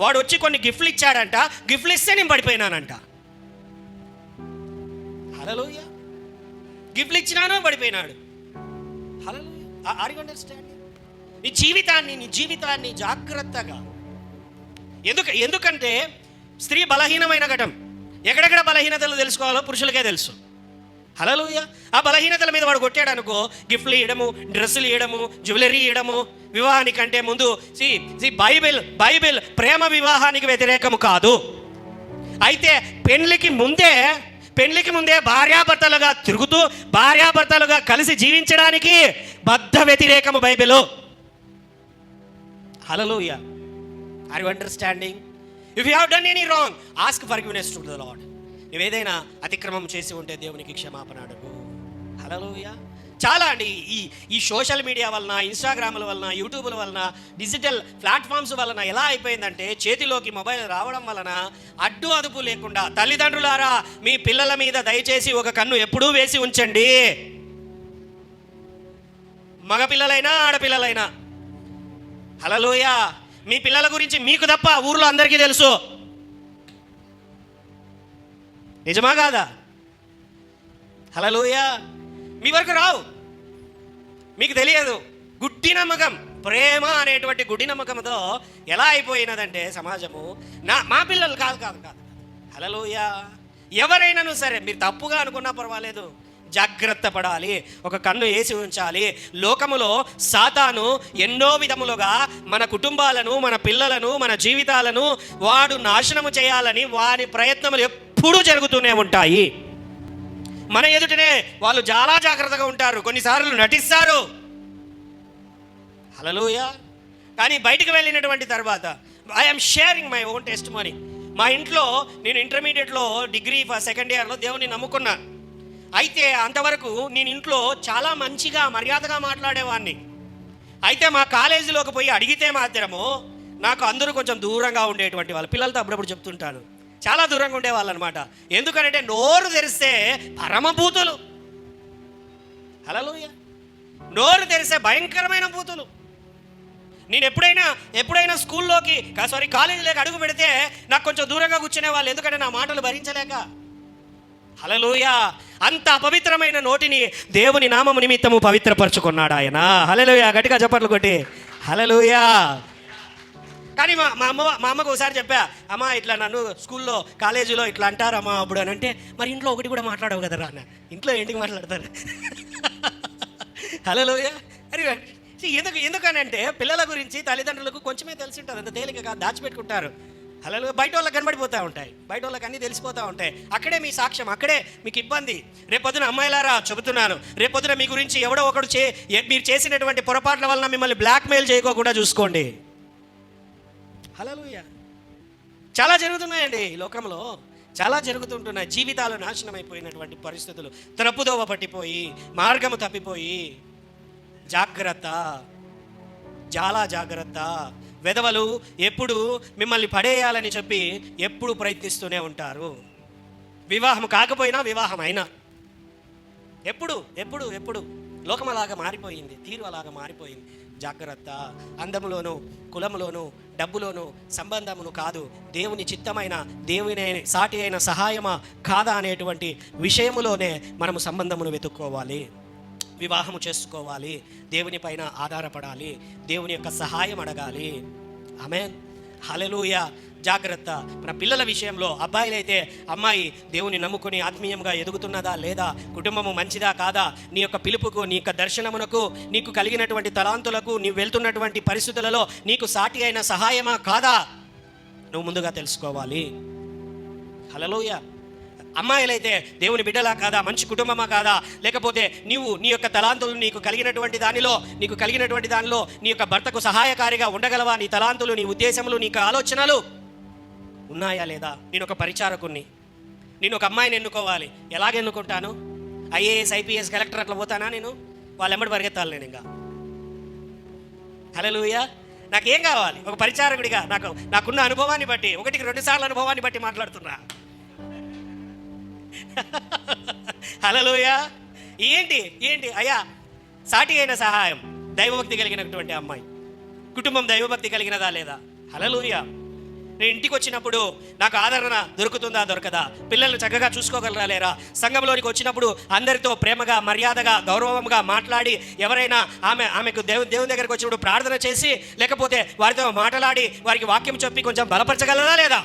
వాడు వచ్చి కొన్ని గిఫ్ట్లు ఇచ్చాడంట, గిఫ్ట్లు ఇస్తే నేను పడిపోయినానంట. హల్లెలూయా. గిఫ్ట్లు ఇచ్చినానో పడిపోయినాడు. హల్లెలూయా. Are you understanding? నీ జీవితాన్ని జాగ్రత్తగా. ఎందుకంటే స్త్రీ బలహీనమైన ఘటం. ఎక్కడెక్కడ బలహీనతలు తెలుసుకోవాలో పురుషులకే తెలుసు. హల్లెలూయా. ఆ బలహీనతల మీద వాడు కొట్టాడు అనుకో, గిఫ్ట్లు ఇవ్వడము, డ్రెస్సులు ఇవ్వడము, జ్యువెలరీ ఇవ్వడము. వివాహానికంటే ముందు బైబిల్ ప్రేమ వివాహానికి వ్యతిరేకము కాదు. అయితే పెళ్లికి ముందే భార్యాభర్తలుగా తిరుగుతూ, భార్యాభర్తలుగా కలిసి జీవించడానికి బద్ధ వ్యతిరేకము Bible. Hallelujah. Are you understanding? If you have done any wrong, ask forgiveness to the Lord. నువ్వేదైనా అతిక్రమం చేసి ఉంటే దేవునికి క్షమాపణ అడుగు. హల్లెలూయా. చాలా అండి, ఈ సోషల్ మీడియా వలన, ఇన్స్టాగ్రాముల వలన, యూట్యూబ్ల వలన, డిజిటల్ ప్లాట్ఫామ్స్ వలన ఎలా అయిపోయిందంటే, చేతిలోకి మొబైల్ రావడం వలన అడ్డు అదుపు లేకుండా, తల్లిదండ్రులారా మీ పిల్లల మీద దయచేసి ఒక కన్ను ఎప్పుడూ వేసి ఉంచండి. మగపిల్లలైనా ఆడపిల్లలైనా. హల్లెలూయా. మీ పిల్లల గురించి మీకు తప్ప ఊర్లో అందరికీ తెలుసు. నిజమా కాదా? హల్లెలూయా. మీ వరకు రావు. మీకు తెలియదు. గుడ్డి నమ్మకం, ప్రేమ అనేటువంటి గుడ్డి నమ్మకంతో ఎలా అయిపోయినదంటే సమాజము, మా పిల్లలు కాదు కాదు కాదు హల్లెలూయా. ఎవరైనాను సరే మీరు తప్పుగా అనుకున్నా పర్వాలేదు, జాగ్రత్త పడాలి, ఒక కన్ను వేసి ఉంచాలి. లోకములో సాతాను ఎన్నో విధములుగా మన కుటుంబాలను, మన పిల్లలను, మన జీవితాలను వాడు నాశనము చేయాలని వారి ప్రయత్నములు ఎప్పుడూ జరుగుతూనే ఉంటాయి. మన ఎదుటనే వాళ్ళు చాలా జాగ్రత్తగా ఉంటారు, కొన్నిసార్లు నటిస్తారు. హల్లెలూయా. కానీ బయటకు వెళ్ళినటువంటి తర్వాత I'm sharing my own test money. మా ఇంట్లో నేను ఇంటర్మీడియట్లో డిగ్రీ సెకండ్ ఇయర్లో దేవుని నమ్ముకున్నాను. అయితే అంతవరకు నేను ఇంట్లో చాలా మంచిగా మర్యాదగా మాట్లాడేవాడిని. అయితే మా కాలేజీలోకి పోయి అడిగితే మాత్రము నాకు అందరూ కొంచెం దూరంగా ఉండేటువంటి వాళ్ళు. పిల్లలతో అప్పుడప్పుడు చెప్తుంటాను, చాలా దూరంగా ఉండేవాళ్ళు అనమాట. ఎందుకంటే నోరు తెరిస్తే పరమభూతులు. హల్లెలూయా. నోరు తెరిస్తే భయంకరమైన భూతులు. నేను ఎప్పుడైనా స్కూల్లోకి కాలేజీలోకి అడుగు పెడితే నాకు కొంచెం దూరంగా కూర్చునే వాళ్ళు, ఎందుకంటే నా మాటలు భరించలేక. హల్లెలూయా. అంత అపవిత్రమైన నోటిని దేవుని నామము నిమిత్తము పవిత్రపరచుకున్నాడు ఆయన. హల్లెలూయా. గట్టిగా చప్పట్లు కొట్టి హల్లెలూయా. కానీ మా అమ్మకు ఒకసారి చెప్పా, అమ్మ ఇట్లా నన్ను స్కూల్లో కాలేజీలో ఇట్లా అంటారమ్మా అప్పుడు అని అంటే, మరి ఇంట్లో ఒకటి కూడా మాట్లాడవు కదరా అన్న. ఇంట్లో ఏంటికి మాట్లాడతారు? హల్లెలూయా. అరే ఎందుకనంటే పిల్లల గురించి తల్లిదండ్రులకు కొంచెమే తెలిసి ఉంటుంది, అంత తేలికగా దాచిపెట్టుకుంటారు. హల్లెలూయా. బయట వాళ్ళకి కనబడిపోతూ ఉంటాయి, బయట వాళ్ళకి అన్నీ తెలిసిపోతూ ఉంటాయి. అక్కడే మీ సాక్ష్యం, అక్కడే మీకు ఇబ్బంది. రేపొద్దున అమ్మాయిలారా చెబుతున్నాను, రేపొద్దున మీ గురించి ఎవడో ఒకడు మీరు చేసినటువంటి పొరపాట్ల వలన మిమ్మల్ని బ్లాక్మెయిల్ చేయకోకుండా చూసుకోండి. హల్లెలూయా. చాలా జరుగుతున్నాయండి ఈ లోకంలో, చాలా జరుగుతుంటున్నాయి. జీవితాలు నాశనం అయిపోయినటువంటి పరిస్థితులు, తప్పుదోవ పట్టిపోయి మార్గము తప్పిపోయి. జాగ్రత్త, చాలా జాగ్రత్త. వెధవలు ఎప్పుడు మిమ్మల్ని పడేయాలని చెప్పి ఎప్పుడు ప్రయత్నిస్తూనే ఉంటారు. వివాహం కాకపోయినా వివాహం అయినా ఎప్పుడు ఎప్పుడు ఎప్పుడు లోకం అలాగా మారిపోయింది, తీరు అలాగా మారిపోయింది. జాగ్రత్త. అందములోను, కులములోను, డబ్బులోను సంబంధమును కాదు, దేవుని చిత్తమైన, దేవుని సాటి అయిన సహాయమా కాదా అనేటువంటి విషయములోనే మనము సంబంధమును వెతుక్కోవాలి, వివాహము చేసుకోవాలి, దేవుని పైన ఆధారపడాలి, దేవుని యొక్క సహాయం అడగాలి. ఆమేన్. హల్లెలూయా. జాగ్రత్త. మన పిల్లల విషయంలో అబ్బాయిలైతే అమ్మాయి దేవుని నమ్ముకొని ఆత్మీయంగా ఎదుగుతున్నదా లేదా, కుటుంబము మంచిదా కాదా, నీ యొక్క పిలుపుకు, నీ యొక్క దర్శనమునకు, నీకు కలిగినటువంటి తలాంతులకు, నీవు వెళ్తున్నటువంటి పరిస్థితులలో నీకు సాటి అయిన సహాయమా కాదా నువ్వు ముందుగా తెలుసుకోవాలి. హల్లెలూయా. అమ్మాయిలైతే దేవుని బిడ్డలా కాదా, మంచి కుటుంబమా కాదా, లేకపోతే నీవు నీ యొక్క తలాంతులు నీకు కలిగినటువంటి దానిలో నీ యొక్క భర్తకు సహాయకారిగా ఉండగలవా, నీ తలాంతులు, నీ ఉద్దేశములు, నీ ఆలోచనలు ఉన్నాయా లేదా. నేను ఒక పరిచారకుణ్ణి, నేను ఒక అమ్మాయిని ఎన్నుకోవాలి. ఎలాగ ఎన్నుకుంటాను? ఐఏఎస్, ఐపీఎస్, కలెక్టర్ అట్లా పోతానా? నేను వాళ్ళ ఎమ్మడి పరిగెత్తాలి నేను ఇంకా. హల్లెలూయా. నాకేం కావాలి? ఒక పరిచారకుడిగా నాకున్న అనుభవాన్ని బట్టి, 1-2 సార్లు అనుభవాన్ని బట్టి మాట్లాడుతున్నా. హల్లెలూయా. ఏంటి అయ్యా, సాటి అయిన సహాయం, దైవభక్తి కలిగినటువంటి అమ్మాయి, కుటుంబం దైవభక్తి కలిగినదా లేదా. హల్లెలూయా. నేను ఇంటికి వచ్చినప్పుడు నాకు ఆదరణ దొరుకుతుందా దొరకదా, పిల్లల్ని చక్కగా చూసుకోగలరా లేరా, సంఘంలోనికి వచ్చినప్పుడు అందరితో ప్రేమగా, మర్యాదగా, గౌరవంగా మాట్లాడి, ఎవరైనా ఆమెకు దేవుని దగ్గరికి వచ్చినప్పుడు ప్రార్థన చేసి, లేకపోతే వారితో మాట్లాడి వారికి వాక్యం చెప్పి కొంచెం బలపరచగలరా లేదా.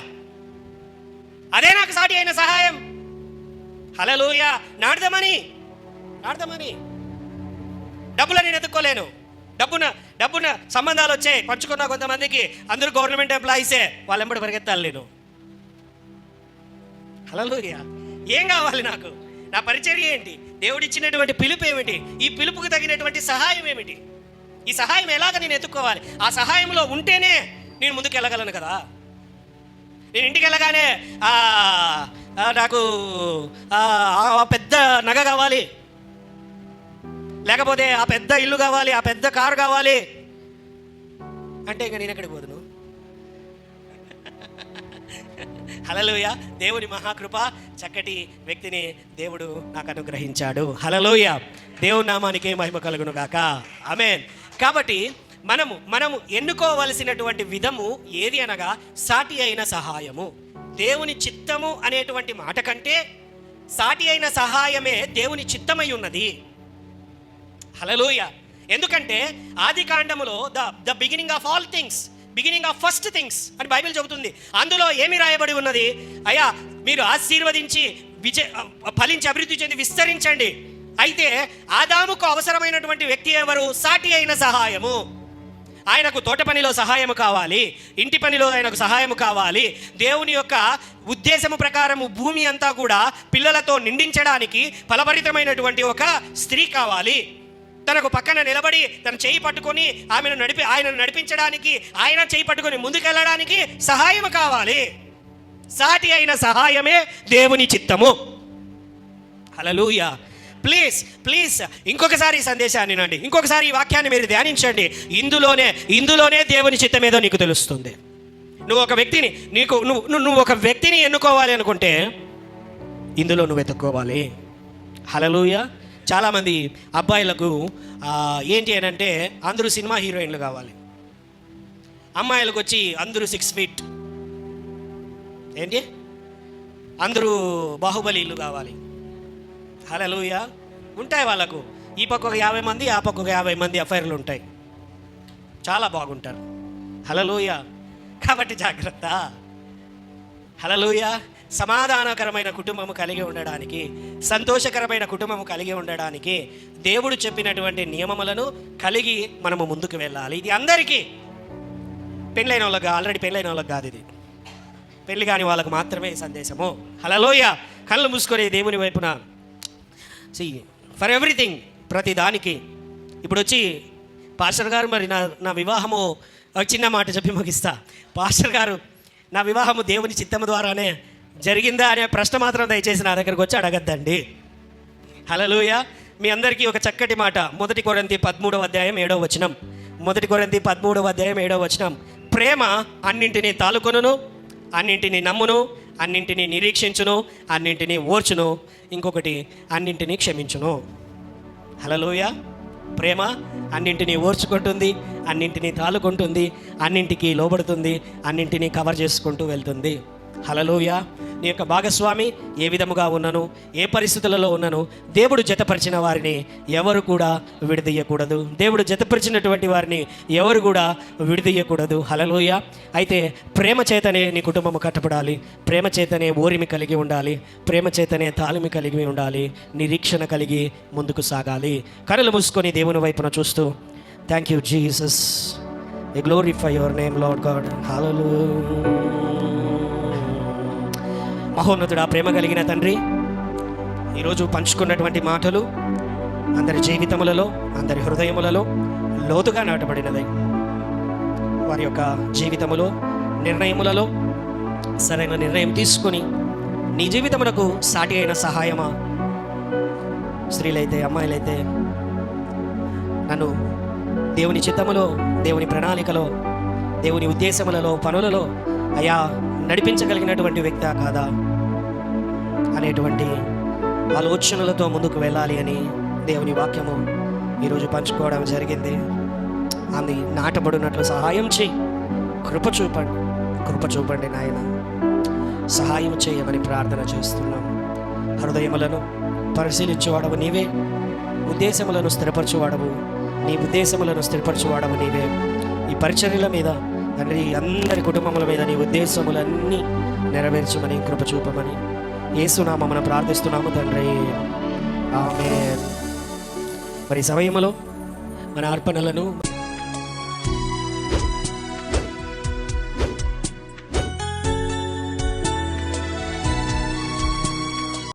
అదే నాకు సాటి అయిన సహాయం. హల్లెలూయా. నాడదమని డబ్బులని నేను ఎత్తుక్కోలేను. డబ్బున సంబంధాలు వచ్చాయి, పంచుకున్న కొంతమందికి, అందరూ గవర్నమెంట్ ఎంప్లాయీసే, వాళ్ళ వెంబడి పరిగెత్తాలి నేను. హల్లెలూయా. ఏం కావాలి నాకు? నా పరిచర్య ఏంటి? దేవుడిచ్చినటువంటి పిలుపు ఏమిటి? ఈ పిలుపుకు తగినటువంటి సహాయం ఏమిటి? ఈ సహాయం ఎలాగ నేను ఎత్తుక్కోవాలి? ఆ సహాయంలో ఉంటేనే నేను ముందుకు వెళ్ళగలను కదా. నేను ఇంటికి వెళ్ళగానే నాకు పెద్ద నగ కావాలి, లేకపోతే ఆ పెద్ద ఇల్లు కావాలి, ఆ పెద్ద కారు కావాలి అంటే ఇంకా నేను ఎక్కడికి పోదును? హల్లెలూయా. దేవుని మహాకృప, చక్కటి వ్యక్తిని దేవుడు నాకు అనుగ్రహించాడు. హల్లెలూయా. దేవుని నామానికి మహిమ కలుగును గాక. ఆమేన్. కాబట్టి మనము ఎన్నుకోవలసినటువంటి విధము ఏది అనగా, సాటి అయిన సహాయము. దేవుని చిత్తము అనేటువంటి మాట కంటే సాటి అయిన సహాయమే దేవుని చిత్తమై ఉన్నది. హల్లెలూయా. ఎందుకంటే ఆది కాండములో the beginning of all things, beginning of first things అని బైబిల్ చెబుతుంది. అందులో ఏమి రాయబడి ఉన్నది? అయ్యా మీరు ఆశీర్వదించి ఫలించి అభివృద్ధి చెంది విస్తరించండి. అయితే ఆదాముకు అవసరమైనటువంటి వ్యక్తి ఎవరు? సాటి అయిన సహాయము. ఆయనకు తోట పనిలో సహాయము కావాలి, ఇంటి పనిలో ఆయనకు సహాయము కావాలి. దేవుని యొక్క ఉద్దేశము ప్రకారము భూమి అంతా కూడా పిల్లలతో నిండించడానికి ఫలభరితమైనటువంటి ఒక స్త్రీ కావాలి. తనకు పక్కన నిలబడి తన చేయి పట్టుకొని ఆయనను నడిపించడానికి, ఆయన చేయి పట్టుకొని ముందుకెళ్ళడానికి సహాయం కావాలి. సాటి అయిన సహాయమే దేవుని చిత్తము. హల్లెలూయా. ప్లీజ్ ఇంకొకసారి ఈ సందేశాన్ని వినండి, ఇంకొకసారి ఈ వాక్యాన్ని మీరు ధ్యానించండి. ఇందులోనే దేవుని చిత్తం ఏదో నీకు తెలుస్తుంది. నువ్వు ఒక వ్యక్తిని ఎన్నుకోవాలి అనుకుంటే ఇందులో నువ్వు వెతుక్కోవాలి. హల్లెలూయా. చాలామంది అబ్బాయిలకు ఏంటి అని అంటే అందరూ సినిమా హీరోయిన్లు కావాలి, అమ్మాయిలకు వచ్చి అందరూ 6 feet, ఏంటి అందరూ బాహుబలిలు కావాలి. హల్లెలూయా. ఉంటాయి వాళ్ళకు ఈ పక్క ఒక 50 మంది, ఆ పక్క ఒక 50 మంది అఫైర్లు ఉంటాయి, చాలా బాగుంటారు. హల్లెలూయా. కాబట్టి జాగ్రత్త. హల్లెలూయా. సమాధానకరమైన కుటుంబము కలిగి ఉండడానికి, సంతోషకరమైన కుటుంబము కలిగి ఉండడానికి దేవుడు చెప్పినటువంటి నియమములను కలిగి మనము ముందుకు వెళ్ళాలి. ఇది అందరికీ, పెళ్ళైన వాళ్ళకి, ఆల్రెడీ పెళ్ళైన వాళ్ళకి కాదు, ఇది పెళ్ళి కాని వాళ్ళకు మాత్రమే ఈ సందేశము. హల్లెలూయా. కళ్ళు మూసుకొని దేవుని వైపున ఫర్ ఎవ్రీథింగ్, ప్రతి దానికి. ఇప్పుడు వచ్చి పాస్టర్ గారు, మరి నా వివాహము, ఒక చిన్న మాట చెప్పి ముగిస్తా. పాస్టర్ గారు, నా వివాహము దేవుని చిత్తము ద్వారానే జరిగిందా అనే ప్రశ్న మాత్రం దయచేసి నా దగ్గరకు వచ్చి అడగద్దండి. హల్లెలూయా. మీ అందరికీ ఒక చక్కటి మాట, 1 కొరింథీ 13:7. 1 కొరింథీ 13:7. ప్రేమ అన్నింటినీ తాలుకొనును, అన్నింటినీ నమ్మును, అన్నింటినీ నిరీక్షించును, అన్నింటినీ ఓర్చును, ఇంకొకటి అన్నింటినీ క్షమించును. హల్లెలూయా. ప్రేమ అన్నింటినీ ఓర్చుకుంటుంది, అన్నింటినీ తాలుకుంటుంది, అన్నింటికి లోబడుతుంది, అన్నింటినీ కవర్ చేసుకుంటూ వెళ్తుంది. హల్లెలూయా. నీ యొక్క భాగస్వామి ఏ విధముగా ఉన్నను, ఏ పరిస్థితులలో ఉన్నను, దేవుడు జతపరిచిన వారిని ఎవరు కూడా విడదీయకూడదు. దేవుడు జతపరిచినటువంటి వారిని ఎవరు కూడా విడదీయకూడదు. హల్లెలూయా. అయితే ప్రేమ చేతనే నీ కుటుంబము కట్టబడాలి, ప్రేమ చేతనే ఓరిమి కలిగి ఉండాలి, ప్రేమ చేతనే తాళిమి కలిగి ఉండాలి, నిరీక్షణ కలిగి ముందుకు సాగాలి. కనులు మూసుకొని దేవుని వైపున చూస్తూ, thank you Jesus, I glorify your name Lord God. Hallelujah. మహోన్నతుడా, ప్రేమ కలిగిన తండ్రి, ఈరోజు పంచుకున్నటువంటి మాటలు అందరి జీవితములలో, అందరి హృదయములలో లోతుగా నాటబడినది. వారి యొక్క జీవితములో, నిర్ణయములలో సరైన నిర్ణయం తీసుకొని నీ జీవితమునకు సాటి అయిన సహాయమా, స్త్రీలైతే అమ్మాయిలైతే, నన్ను దేవుని చిత్తములో, దేవుని ప్రణాళికలో, దేవుని ఉద్దేశములలో, పనులలో అయా నడిపించగలిగినటువంటి వ్యక్తి కాదా అనేటువంటి ఆలోచనలతో ముందుకు వెళ్ళాలి అని దేవుని వాక్యము ఈరోజు పంచుకోవడం జరిగింది. అది నాటబడినట్లు సహాయం చేయి, కృప చూపండి నాయన, సహాయం చేయమని ప్రార్థన చేస్తున్నాం. హృదయములను పరిశీలించేవాడవు నీవే, ఉద్దేశములను స్థిరపరచువాడవు, నీ ఉద్దేశములను స్థిరపరచువాడవు నీవే. ఈ పరిచర్యల మీద తండ్రి, అందరి కుటుంబముల మీద నీ ఉద్దేశములన్నీ నెరవేర్చమని, కృప చూపమని యేసునామమున ప్రార్థిస్తున్నాము తండ్రి. ఆమేన్. మరి సమయంలో మన అర్పణలను